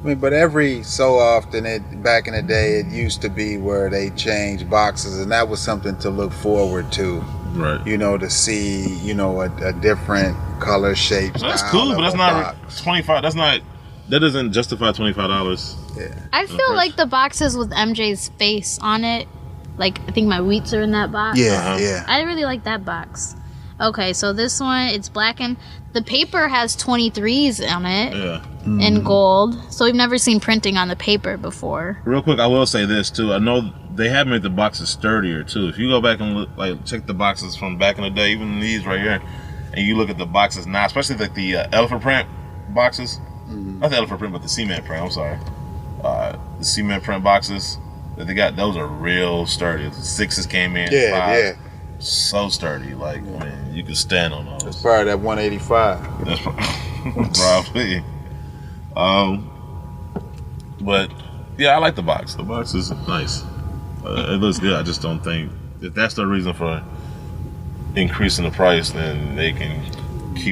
I mean, but every so often, back in the day, it used to be where they changed boxes, and that was something to look forward to. Right. To see, a different color, shape, style. That's cool, but that's not box. $25. That doesn't justify $25. Yeah. I feel like the boxes with MJ's face on it, like I think my wheats are in that box. Yeah, yeah. I really like that box. Okay, so this one, it's blackened. The paper has 23s on it. Yeah. In gold. So we've never seen printing on the paper before. Real quick, I will say this too. I know they have made the boxes sturdier too. If you go back and check the boxes from back in the day, even these right here, and you look at the boxes now, especially like the elephant print boxes. Not the elephant print, but the cement print. I'm sorry. The cement print boxes that they got, those are real sturdy. The 6s came in. Yeah, 5s, so sturdy. Like, man, you can stand on those. That's probably that 185. That's probably. But yeah, I like the box. The box is nice. It looks good. I just don't think if that's the reason for increasing the price, then they can.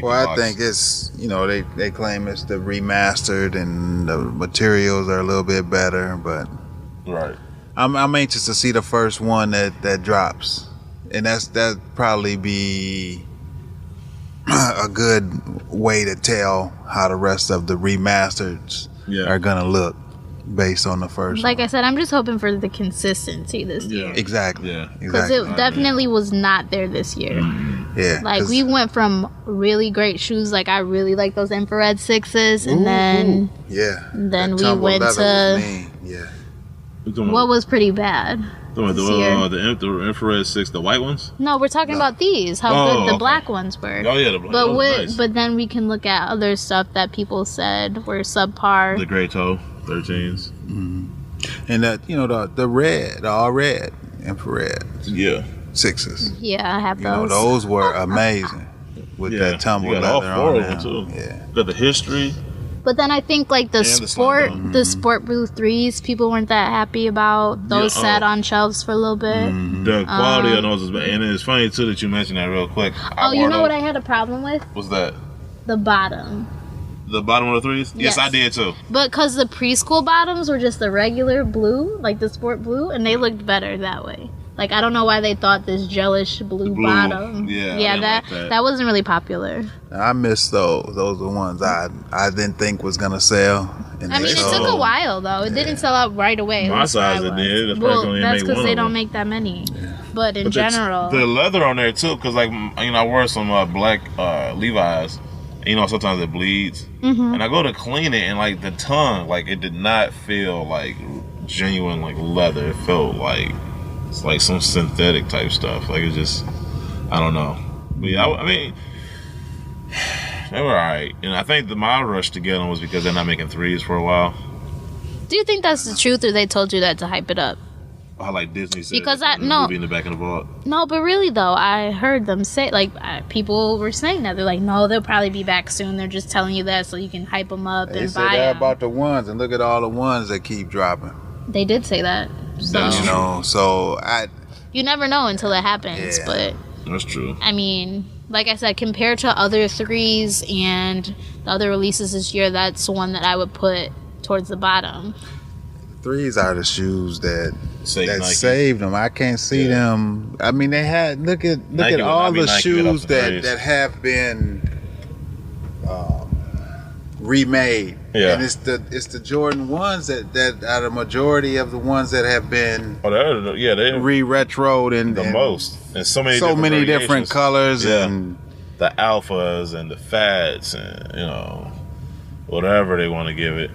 Well, I think it's, they claim it's the remastered and the materials are a little bit better, but right. I'm anxious to see the first one that drops, and that probably be a good way to tell how the rest of the remasters are gonna look based on the first. Like I said, I'm just hoping for the consistency this year. Exactly. Yeah. Because it definitely was not there this year. Yeah. Like we went from really great shoes, like I really like those infrared 6s, and then we went to what was pretty bad. The infrared 6, the white ones? No, we're talking about these. How good the black ones were. Oh yeah, the black. But then we can look at other stuff that people said were subpar. The gray toe 13s. And that the red, all red infrared. Yeah. 6s. Yeah, I have those. Those were amazing with that tumble leather all 4 on of them too. Yeah. Got the history. But then I think like the sport blue 3s, people weren't that happy about. Those sat on shelves for a little bit. The quality of those is bad. And it's funny too that you mentioned that real quick. You know what I had a problem with? What's that? The bottom. The bottom of the 3s? Yes, I did too. But because the preschool bottoms were just the regular blue, like the sport blue, and they looked better that way. Like, I don't know why they thought this gelish blue bottom. Yeah, that wasn't really popular. I missed those. Those were ones I didn't think was going to sell. And it took a while, though. It didn't sell out right away. My size it did. That's because they don't make that many. Yeah. But in general. The leather on there, too, because, like, I wore some black Levi's. Sometimes it bleeds. Mm-hmm. And I go to clean it, and, like, the tongue, like, it did not feel like genuine, like, leather. It felt like it's like some synthetic type stuff. Like, it's just, I don't know. But yeah, I mean, they were alright. And I think my rush to get them was because they're not making 3s for a while. Do you think that's the truth, or they told you that to hype it up? I like Disney said because movie in the back of the vault. No, but really though, I heard them say, like, people were saying that. They're like, no, they'll probably be back soon. They're just telling you that so you can hype them up and buy them. They said that about the ones, and look at all the ones that keep dropping. They did say that. So, you never know until it happens, but that's true. I mean, like I said, compared to other 3s and the other releases this year, that's one that I would put towards the bottom. 3s are the shoes that Nike. saved them. I can't see them. I mean, they had look at all the shoes that have been remade. Yeah. And it's the Jordan 1s that are the majority of the ones that have been they're re-retroed and most. And so many different colors and the alphas and the fats and whatever they want to give it.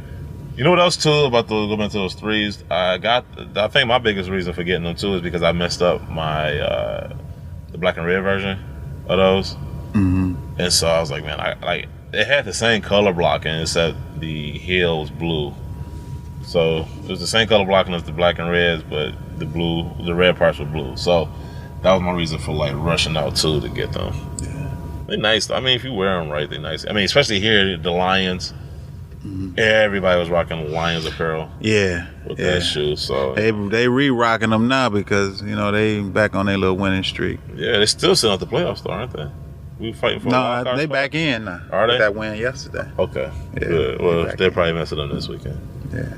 You know what else too about going into those 3s? I think my biggest reason for getting them too is because I messed up my the black and red version of those. Mm-hmm. And so I was like, man, it had the same color blocking except the heel was blue. So it was the same color blocking as the black and reds, but the red parts were blue. So that was my reason for rushing out too to get them. Yeah. They're nice. I mean, if you wear them right, they're nice. I mean, especially here, the Lions. Mm-hmm. Everybody was rocking Lions apparel. Yeah. With that shoe. So they re-rocking them now because they back on their little winning streak. Yeah, they still sitting at the playoffs though, aren't they? We fighting for they back in now. Are they? That win yesterday. Okay. Yeah, good. Well, they're probably messing up this weekend. Yeah.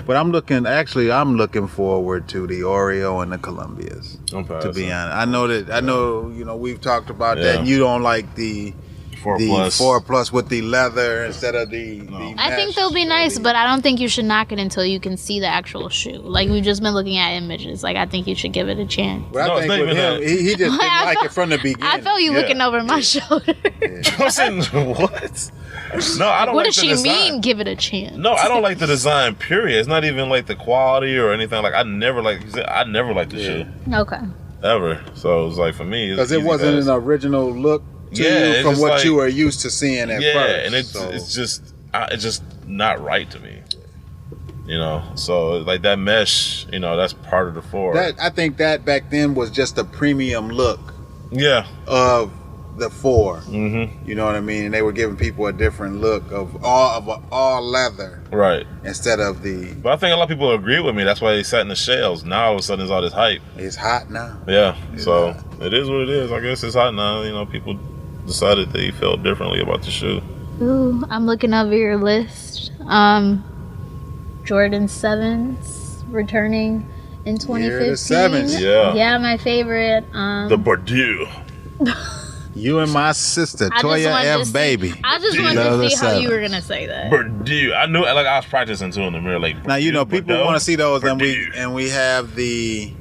But I'm looking forward to the Oreo and the Columbias. To be honest, I know we've talked about that. And you don't like the 4 plus with the leather instead of the. No. I think they'll be nice, but I don't think you should knock it until you can see the actual shoe. We've just been looking at images. I think you should give it a chance. But I think with him, he just didn't like it from the beginning. I felt you looking over my shoulder. I'm saying what? No, I don't. What like does she mean? Give it a chance. No, I don't like the design. Period. It's not even the quality or anything. I never liked the shoe. Okay. Ever. So it was for me because it wasn't an original look. From what you were used to seeing at first. Yeah, and it's just not right to me. So that mesh, that's part of the 4. I think that back then was just a premium look. Yeah. Of the 4. Mm-hmm. You know what I mean? And they were giving people a different look of all leather. Right. Instead of the. But I think a lot of people agree with me. That's why they sat in the shells. Now all of a sudden there's all this hype. It's hot now. Yeah. So it is what it is. I guess it's hot now. People decided they felt differently about the shoe. Ooh, I'm looking over your list. Jordan 7s returning in 2015. Yeah, my favorite. The Bordeaux. You and my sister, Toya F. Baby. I just wanted to see how you were gonna say that. Bordeaux. I knew. I was practicing too in the mirror. Now people want to see those, and we have the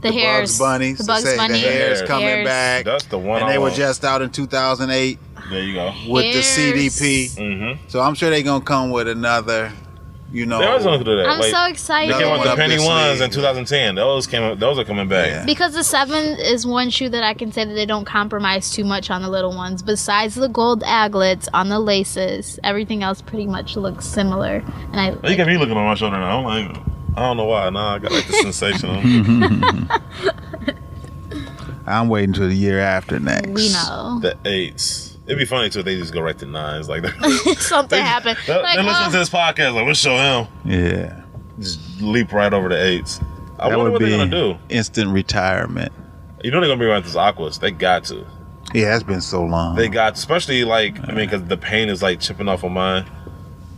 hairs, Bugs Bunny. The Bugs Bunny. The hairs coming back. That's the one. And they were just out in 2008. There you go. With the CDP. Mm-hmm. So I'm sure they're gonna come with another. They always gonna do that. I'm so excited. They came with the penny ones in 2010. Those are coming back. Yeah. Because the 7 is one shoe that I can say that they don't compromise too much on the little ones. Besides the gold aglets on the laces, everything else pretty much looks similar. And you got me looking on my shoulder now. I don't know why. Nah, I got the sensation. I'm waiting till the year after next. We know. The 8s. It'd be funny too if they just go right to 9s like that. Something happened. They listen to this podcast we'll show him. Yeah. Just leap right over the 8s. I wonder what they're gonna do. Instant retirement. They're gonna be running this Aquas. They got to. Yeah, it's been so long. They got to, especially because the paint is chipping off on mine.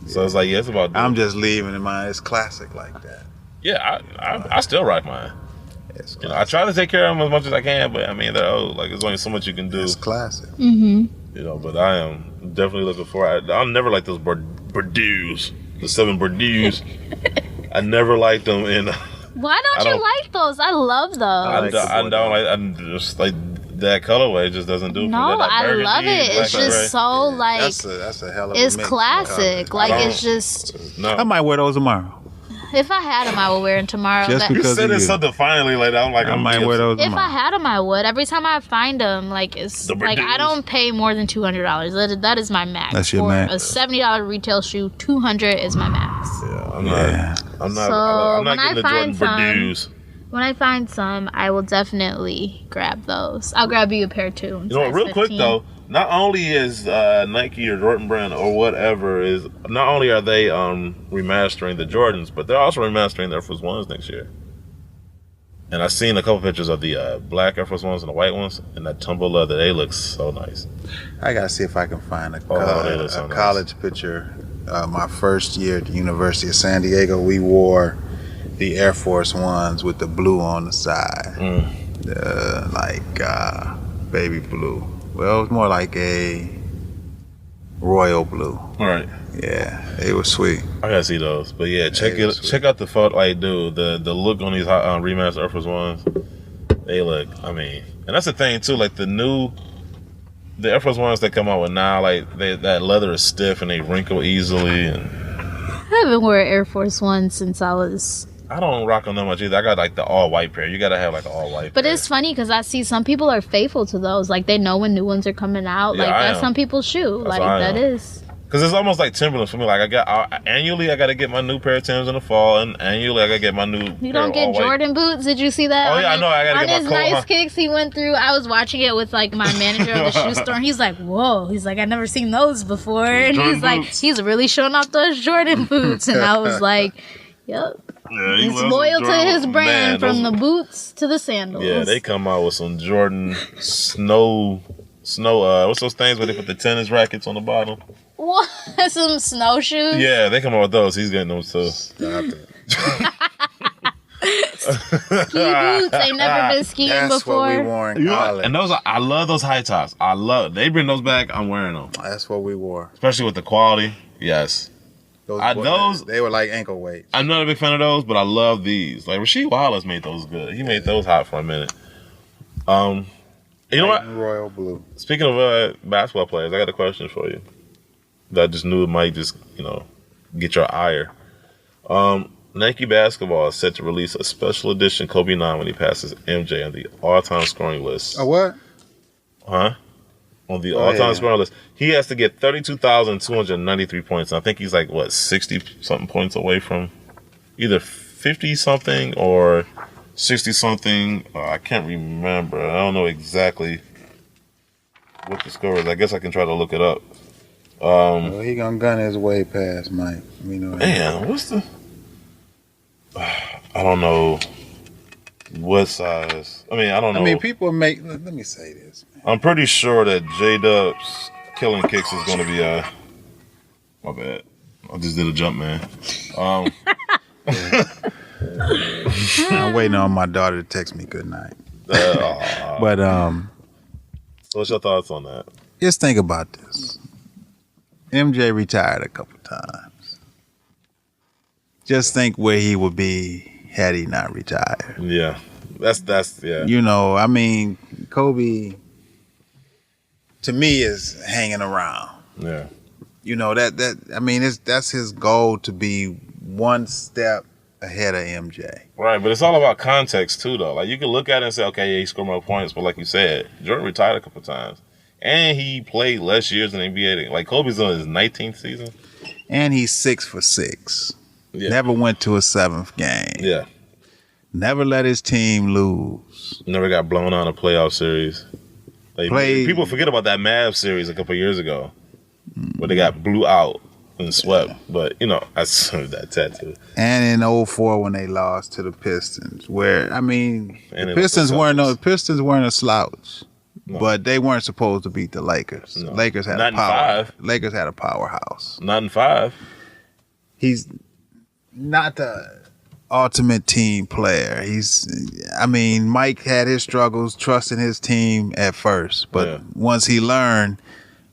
So it's it's about. I'm just leaving in mine. It's classic like that. Yeah, I still rock mine. I try to take care of them as much as I can, but they're old. There's only so much you can do. It's classic. Mm-hmm. But I am definitely looking for it. I'll never like those Bordeaux, the 7 Bordeaux. I never liked them. Why don't you like those? I love those. I don't like. I'm just that colorway just doesn't do. No, I love it. It's just so that's a hell of a it's mix. classic. It's just. No. I might wear those tomorrow. If I had them, I would wear them tomorrow. Just because you said it so defiantly, I might wear those. If I had them, I would. Every time I find them, it's I don't pay more than $200. That is my max. That's your max. A $70 retail shoe, $200 is my max. Yeah, I'm not getting the Jordan Bordeaux. When I find some, I will definitely grab those. I'll grab you a pair too. Real quick though. Not only is Nike or Jordan Brand or whatever not only are they remastering the Jordans, but they're also remastering the Air Force Ones next year. And I've seen a couple pictures of the black Air Force Ones and the white ones, and that tumble leather. They look so nice. I gotta see if I can find a college picture my first year at the University of San Diego, we wore the Air Force Ones with the blue on the side. Baby blue. Well, it was more like a royal blue. Right. Yeah, they were sweet. I gotta see those. But yeah, check out the photo. Like, dude, the look on these remastered Air Force Ones, they look, I mean, and that's the thing too, like the Air Force Ones that come out with now, like that leather is stiff and they wrinkle easily. And I haven't worn Air Force One since I don't rock them that much either. I got like the all white pair. You gotta have like an all white. But it's funny because I see some people are faithful to those. Like they know when new ones are coming out. Yeah, like that's some people's shoe. That's like that is. Because it's almost like Timberlands for me. Like annually, I gotta get my new pair of Timbs in the fall, and annually I gotta get my new. You don't get Jordan boots? Did you see that? Oh yeah, I know. I gotta get my on his nice kicks. He went through. I was watching it with like my manager of the shoe store. And he's like, "Whoa!" He's like, "I've never seen those before." And Jordan he's like, boots. "He's really showing off those Jordan boots." And I was like, "Yep." Yeah, he's loyal to his brand, from the boots to the sandals. Yeah, they come out with some Jordan snow. What's those things where they put the tennis rackets on the bottom? What? Some snowshoes? Yeah, they come out with those. He's getting those too. Stop it. Ski boots. They never been skiing That's before. What we wore in college. And I love those high tops. They bring those back. I'm wearing them. That's what we wore. Especially with the quality. Yes. Those they were like ankle weights. I'm not a big fan of those, but I love these. Like Rasheed Wallace made those good. He made those hot for a minute. You know what? Royal blue. Speaking of basketball players, I got a question for you that I just knew it might just, get your ire. Nike Basketball is set to release a special edition Kobe 9 when he passes MJ on the all-time scoring list. A what? Huh? On the all-time scoring list. He has to get 32,293 points. I think he's like, 60-something points away from either 50-something or 60-something. I can't remember. I don't know exactly what the score is. I guess I can try to look it up. He gonna gun his way past Mike. We know that. Man, what's the... I don't know what size. I don't know. I mean, people make... Let me say this, man. I'm pretty sure that J-Dub's Killing Kicks is going to be my bad. I just did a jump, man. I'm waiting on my daughter to text me good night. But what's your thoughts on that? Just think about this. MJ retired a couple times. Just think where he would be had he not retired. Yeah. That's yeah. Kobe to me is hanging around. Yeah. That's his goal, to be one step ahead of MJ. Right, but it's all about context too, though. Like, you can look at it and say, okay, yeah, he scored more points, but like you said, Jordan retired a couple times, and he played less years in the NBA. Like, Kobe's on his 19th season, and he's 6 for 6. Yeah. Never went to a 7th game. Yeah. Never let his team lose. Never got blown out in a playoff series. Like, people forget about that Mavs series a couple years ago, where they got blew out and swept. But, I saw that tattoo. And in 2004 when they lost to the Pistons, where, the Pistons weren't a slouch. No. But they weren't supposed to beat the Lakers. No. Lakers had a powerhouse. Not in 5. He's not the ultimate team player. Mike had his struggles trusting his team at first, but once he learned,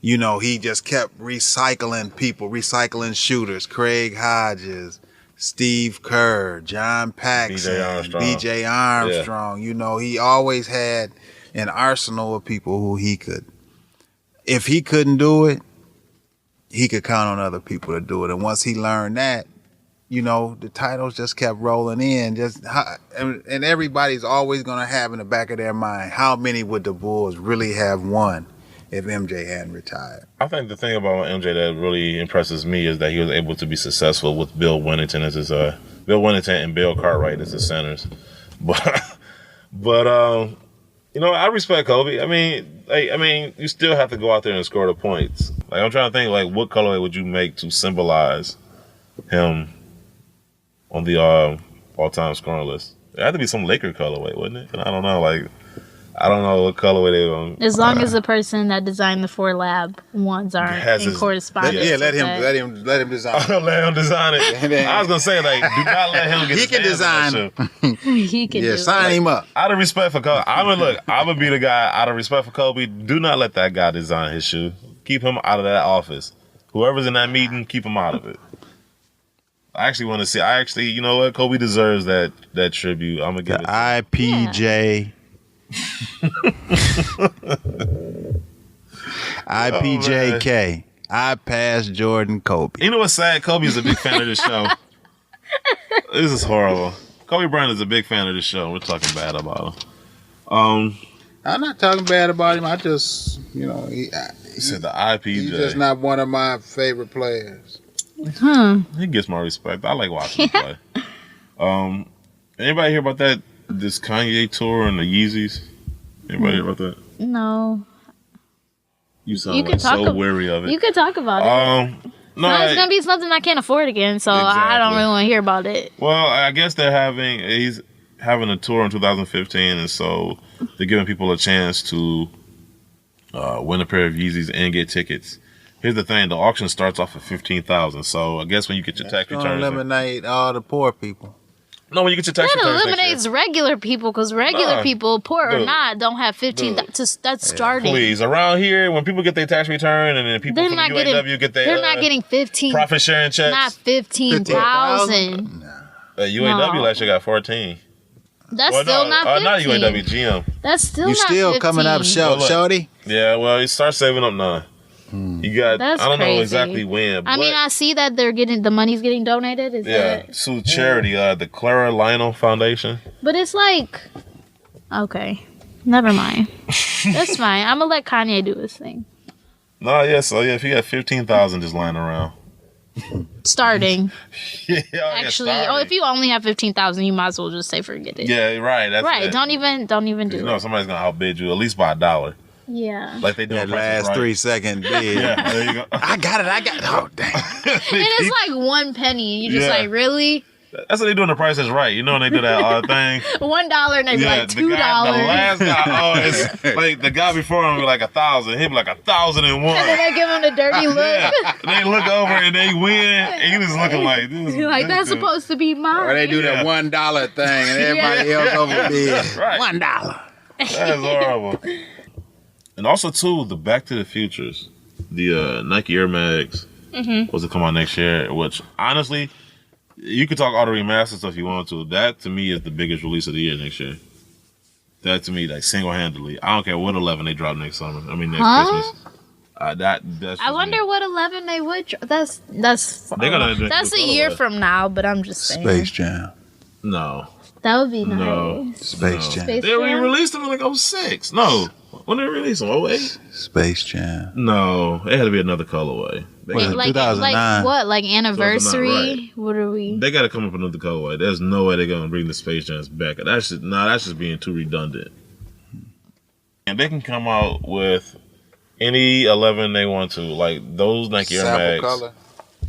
he just kept recycling shooters. Craig Hodges, Steve Kerr, John Paxson, BJ Armstrong. Yeah. He always had an arsenal of people who if he couldn't do it, he could count on other people to do it. And once he learned that, the titles just kept rolling in. And everybody's always going to have in the back of their mind, how many would the Bulls really have won if MJ hadn't retired? I think the thing about MJ that really impresses me is that he was able to be successful with Bill Wennington and Bill Cartwright as his centers. But I respect Kobe. You still have to go out there and score the points. Like, I'm trying to think, like, what colorway would you make to symbolize him on the all-time scoring list? It had to be some Laker colorway, wouldn't it? And I don't know, like, I don't know what colorway they on. As long as the person that designed the 4 Lab ones are in correspondence. Yeah, let him design. Let him design it. I was gonna say, like, do not let him get. He can design. He can. Yeah, sign him up. Out of respect for Kobe, I'm gonna be the guy. Out of respect for Kobe, do not let that guy design his shoe. Keep him out of that office. Whoever's in that meeting, keep him out of it. I actually want to see. You know what? Kobe deserves that tribute. I'm gonna give it. IPJ. IPJK. I pass Jordan Kobe. You know what's sad? Kobe's a big fan of this show. This is horrible. Kobe Bryant is a big fan of this show. We're talking bad about him. I'm not talking bad about him. I just, he said the IPJ. He's just not one of my favorite players. He gets my respect. I like watching him play. Anybody hear about that? This Kanye tour and the Yeezys? Anybody hear about that? No. You sound like so weary of it. You could talk about it. No, it's gonna be something I can't afford again, so exactly. I don't really want to hear about it. Well, I guess he's having a tour in 2015, and so they're giving people a chance to win a pair of Yeezys and get tickets. Here's the thing: the auction starts off at $15,000. So I guess when you get your tax returns, eliminate all the poor people. No, when you get your tax returns, that eliminates regular people because regular people, poor or not, don't have 15. That's starting. Please, around here, when people get their tax return and then people from the UAW get their they're not getting 15 profit sharing checks. Not 15,000. UAW last year got 14. That's still not 15. Not UAW, GM. That's still not 15. You still coming up shorty? Yeah, well, you start saving up now. You got. That's I don't crazy. know exactly when. I mean, I see that the money's getting donated. So charity, the Clara Lionel Foundation. But it's like, okay, never mind. That's fine. I'm gonna let Kanye do his thing. No, so if you got 15,000 just lying around, starting. Actually, if you only have 15,000, you might as well just say forget it. Yeah, right. That's right. Don't even do it. You know, somebody's gonna outbid you at least by $1. Yeah. Like they do that last 3 second bid. Yeah, there you go. I got it. Oh, dang. And it's like 1 penny. You just like, really? That's what they do in The Price Is Right. You know when they do that thing? $1 and they be like $2. The last guy, it's like the guy before him be like 1,000. He'd be like 1,001. And then they give him the dirty look. They look over and they win, and he was looking like this. Like that's supposed to be mine. Or they do that $1 thing, and everybody else overbid. Right. $1. That is horrible. And also too, the Back to the Futures, the Nike Air Max was to come out next year. Which honestly, you could talk all the remastered stuff you want to. That to me is the biggest release of the year next year. That to me, like single handedly, I don't care what 11 they drop next summer. I mean next Christmas. That's. I wonder what 11 they would. That's a year from now. But I'm just saying. Space Jam. No. That would be nice. No. Space Jam. They released them in like 06. No. When did they release them? 08? Space Jam. No. It had to be another colorway. Like 2009. Like what? Like anniversary? Right. What are we? They got to come up with another colorway. There's no way they're going to bring the Space Jams back. That's just being too redundant. And they can come out with any 11 they want to. Like those Nike Air Max. Color.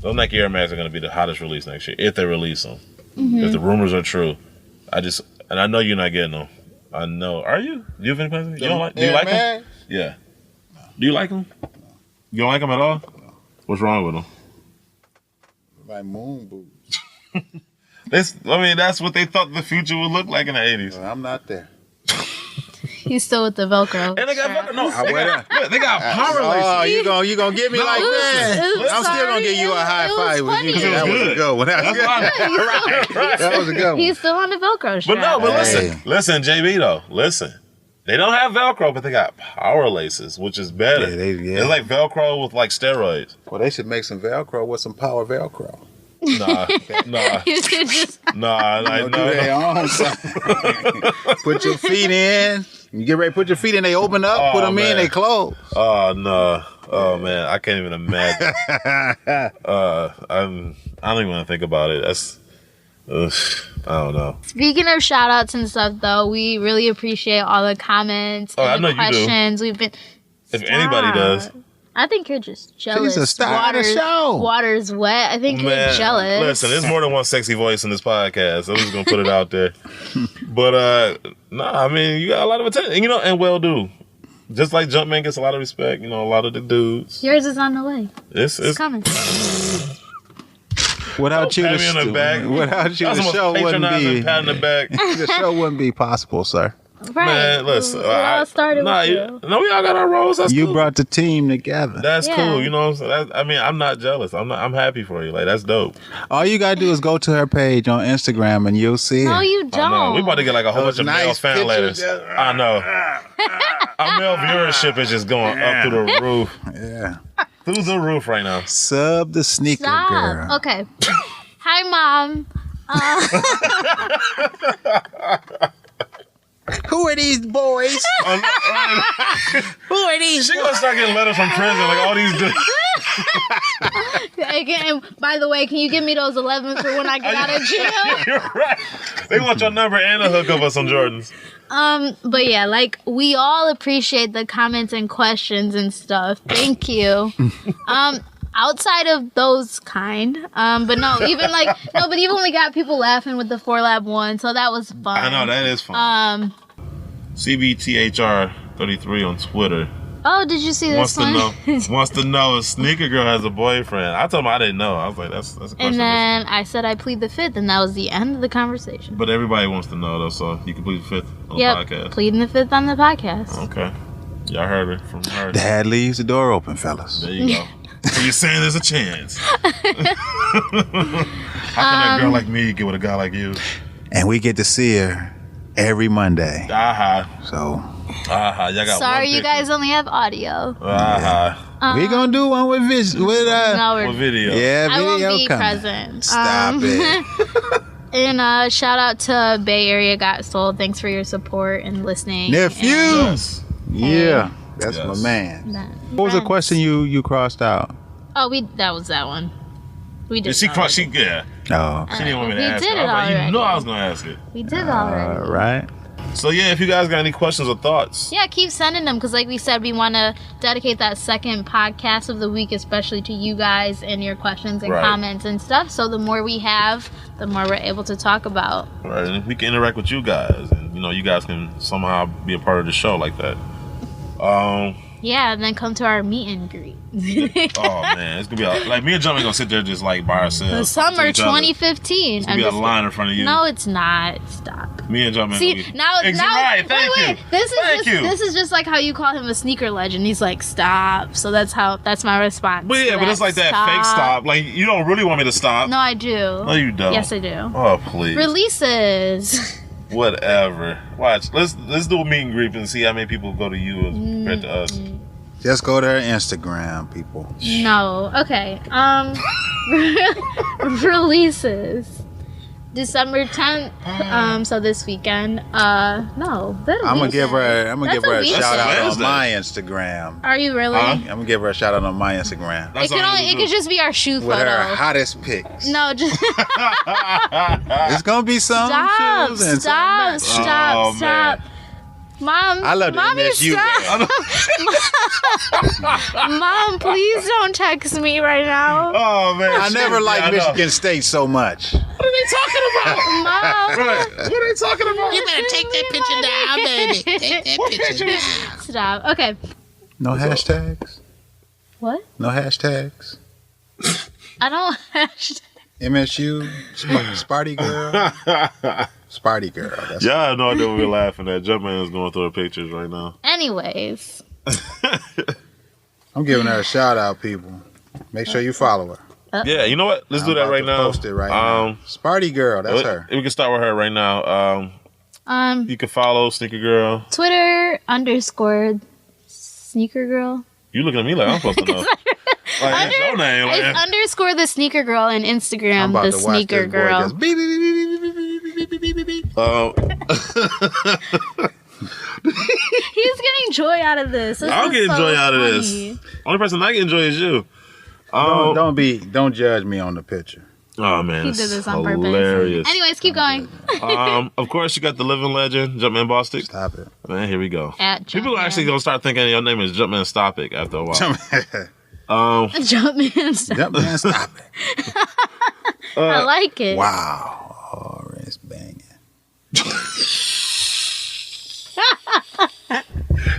Those Nike Air Max are going to be the hottest release next year if they release them. If the rumors are true. And I know you're not getting them. I know. Are you? Do you have any plans? Do you like them? Yeah. Do you like them? You don't like them at all? What's wrong with them? Like moon boots. That's what they thought the future would look like in the 80s. Well, I'm not there. He's still with the Velcro. And they got Velcro. No, they got power laces. Oh, you gonna get me like that? I'm still gonna give you a high five with you. That was a good one. That was a good one. He's still on the Velcro strap. But listen, JB though. Listen, they don't have Velcro, but they got power laces, which is better. It's like Velcro with like steroids. Well, they should make some Velcro with some power Velcro. Nah. Put your feet in. You get ready to put your feet in, they open up, put them in, they close. Oh, no. Oh, man. I can't even imagine. I don't even want to think about it. I don't know. Speaking of shout outs and stuff, though, we really appreciate all the comments and the questions. We've been. If anybody does. I think you're just jealous. She's a star of the show. Water's wet. I think you're jealous. Listen, there's more than one sexy voice in this podcast. I'm just gonna put it out there. But I mean, you got a lot of attention, and well do. Just like Jumpman gets a lot of respect, a lot of the dudes. Yours is on the way. It's coming. Without you, the show wouldn't be. The show wouldn't be possible, sir. Right. Man, listen. We all started with you. No, we all got our roles. That's you cool. brought the team together. That's cool. You know what I'm saying? I mean, I'm not jealous. I'm happy for you. Like, that's dope. All you got to do is go to her page on Instagram and you'll see No, it. you don't. We about to get like a whole bunch of male fan letters. I know. Our male viewership is just going up through the roof. Yeah. Through the roof right now. Sub the sneaker girl. Okay. Hi, Mom. Who are these boys? Who are these? She gonna start getting letters from prison, like all these dudes. And by the way, can you give me those 11s for when I get out of jail? You're right. They want your number and a hookup of some Jordans. But yeah, like we all appreciate the comments and questions and stuff. Thank you. Outside of those kind, but even we got people laughing with the 4Lab 1, so that was fun. I know, that is fun. CBTHR33 on Twitter. Oh, did you see this one? Wants to know if Sneaker Girl has a boyfriend. I told him I didn't know. I was like, that's a question. And then I said I plead the fifth, and that was the end of the conversation. But everybody wants to know, though, so you can plead the fifth on the podcast. Pleading the fifth on the podcast. Okay. Y'all heard it from her. Dad leaves the door open, fellas. There you go. So you're saying there's a chance. How can a girl like me get with a guy like you? And we get to see her every Monday. So. Y'all got sorry, you guys only have audio. We gonna do one with video. With video. Yeah, video I won't be coming. present. Stop it. And shout out to Bay Area Got Sold. Thanks for your support and listening. Nephews. Yeah. That's my man. What was the question you crossed out? Oh, that was that one. We did. She crossed. She Oh. She didn't want me to ask did it. it already. You know I was gonna ask it. We did already. All right. So yeah, if you guys got any questions or thoughts, yeah, keep sending them because, like we said, we want to dedicate that second podcast of the week, especially to you guys and your questions and comments and stuff. So the more we have, the more we're able to talk about. Right, and we can interact with you guys, and you guys can somehow be a part of the show like that. Yeah, and then come to our meet and greet. Oh man, it's gonna be like me and Jumpman gonna sit there just like by ourselves. The summer 2015. It's gonna be a line in front of you. No, it's not. Stop. Me and Jumpman. See, now right. Thank you. This is just like how you call him a sneaker legend. He's like, stop. So that's my response. But yeah, but it's like that fake stop. Like you don't really want me to stop. No, I do. No, you don't. Yes, I do. Oh please. Releases. Whatever. Watch. Let's do a meet and greet and see how many people go to you as compared to us. Just go to her Instagram, people. No. Okay. Releases. December 10th. So this weekend. No. I'm gonna give her a shout out on my Instagram. Are you really? I'm gonna give her a shout out on my Instagram. It could just be our shoe with photo. Her hottest pics. No, just it's gonna be some shoes and stop. Mom, I love MSU. Mom, please don't text me right now. Oh man, I never liked Michigan State so much. What are they talking about, Mom? What are they talking about? You better take that picture down, baby. Take that picture down. Stop. Okay. No hashtags. What? No hashtags. I don't hashtag. MSU, Sparty girl. Sparty girl. Y'all have no idea what we're laughing at. Jumpman is going through the pictures right now. Anyways. I'm giving her a shout out, people. Make sure you follow her. Yeah, you know what? Let's do that right now. Post it right now. Sparty girl, that's her. We can start with her right now. You can follow Sneaker Girl. Twitter _Sneaker Girl. You looking at me like I'm supposed to know. That's your name. It's _ the Sneaker Girl and Instagram the Sneaker Girl. He's getting joy out of this. I'm getting joy out of this. Only person I get joy is you. Don't judge me on the picture. Oh man, he did this on hilarious. purpose. Anyways, keep going. Of course, you got the living legend, JumpmanBostic. Stop it, man. Here we go. People are actually gonna start thinking your name is Jumpman Stop It after a while. Jumpman Stop It. Jumpman Stop It. I like it. Wow, oh, it's banging.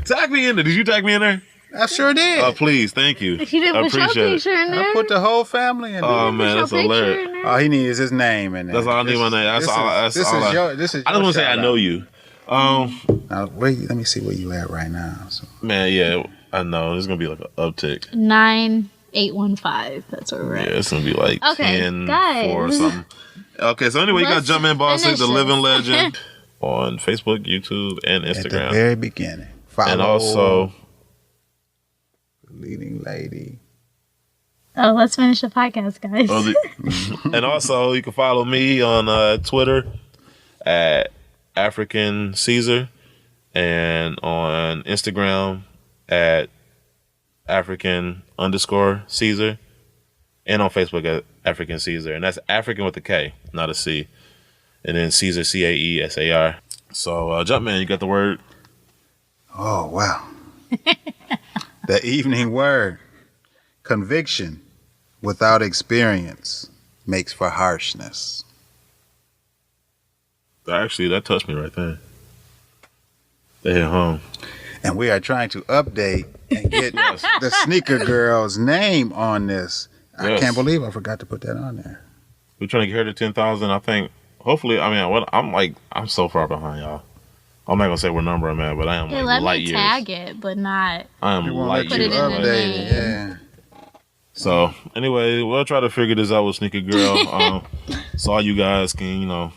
Tag me in there. Did you tag me in there? I sure did. Oh, please, thank you. You didn't put your picture in there? I put the whole family in there. Oh man, that's hilarious. All he needs is his name in there. That's all I need. My name. That's all. I just want to say I know you. Now, let me see where you at right now. So. Man, yeah, I know. There's gonna be like an uptick. 9815. That's where we're at. Yeah, it's gonna be like 10, guys. 4 or something. Okay, so anyway, you got JumpmanBostic, the living legend, on Facebook, YouTube, and Instagram. At the very beginning. Follow and also leading lady. Oh, let's finish the podcast, guys. And also, you can follow me on Twitter at African Caesar, and on Instagram at African_Caesar, and on Facebook at African Caesar, and that's African with a K, not a C, and then Caesar Caesar. So, Jumpman, you got the word? Oh wow. The evening word: conviction without experience makes for harshness. Actually, that touched me right there. They hit home. And we are trying to update and get the Sneaker Girl's name on this. I can't believe I forgot to put that on there. We're trying to get her to 10,000. I think, hopefully, I mean, I'm so far behind y'all. I'm not going to say what number I'm at, but I am like light years. Let me tag it, but not. I am light put it years. in the name. Yeah. So, anyway, we'll try to figure this out with Sneaker Girl. So all you guys can,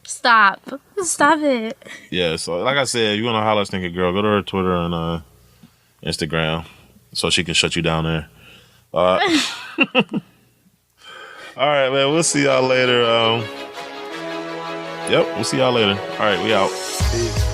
Stop it. Yeah, so like I said, you want to holler at Sneaker Girl, go to her Twitter and Instagram so she can shut you down there. All right, man, we'll see y'all later. Yep, we'll see y'all later. All right, we out. Peace.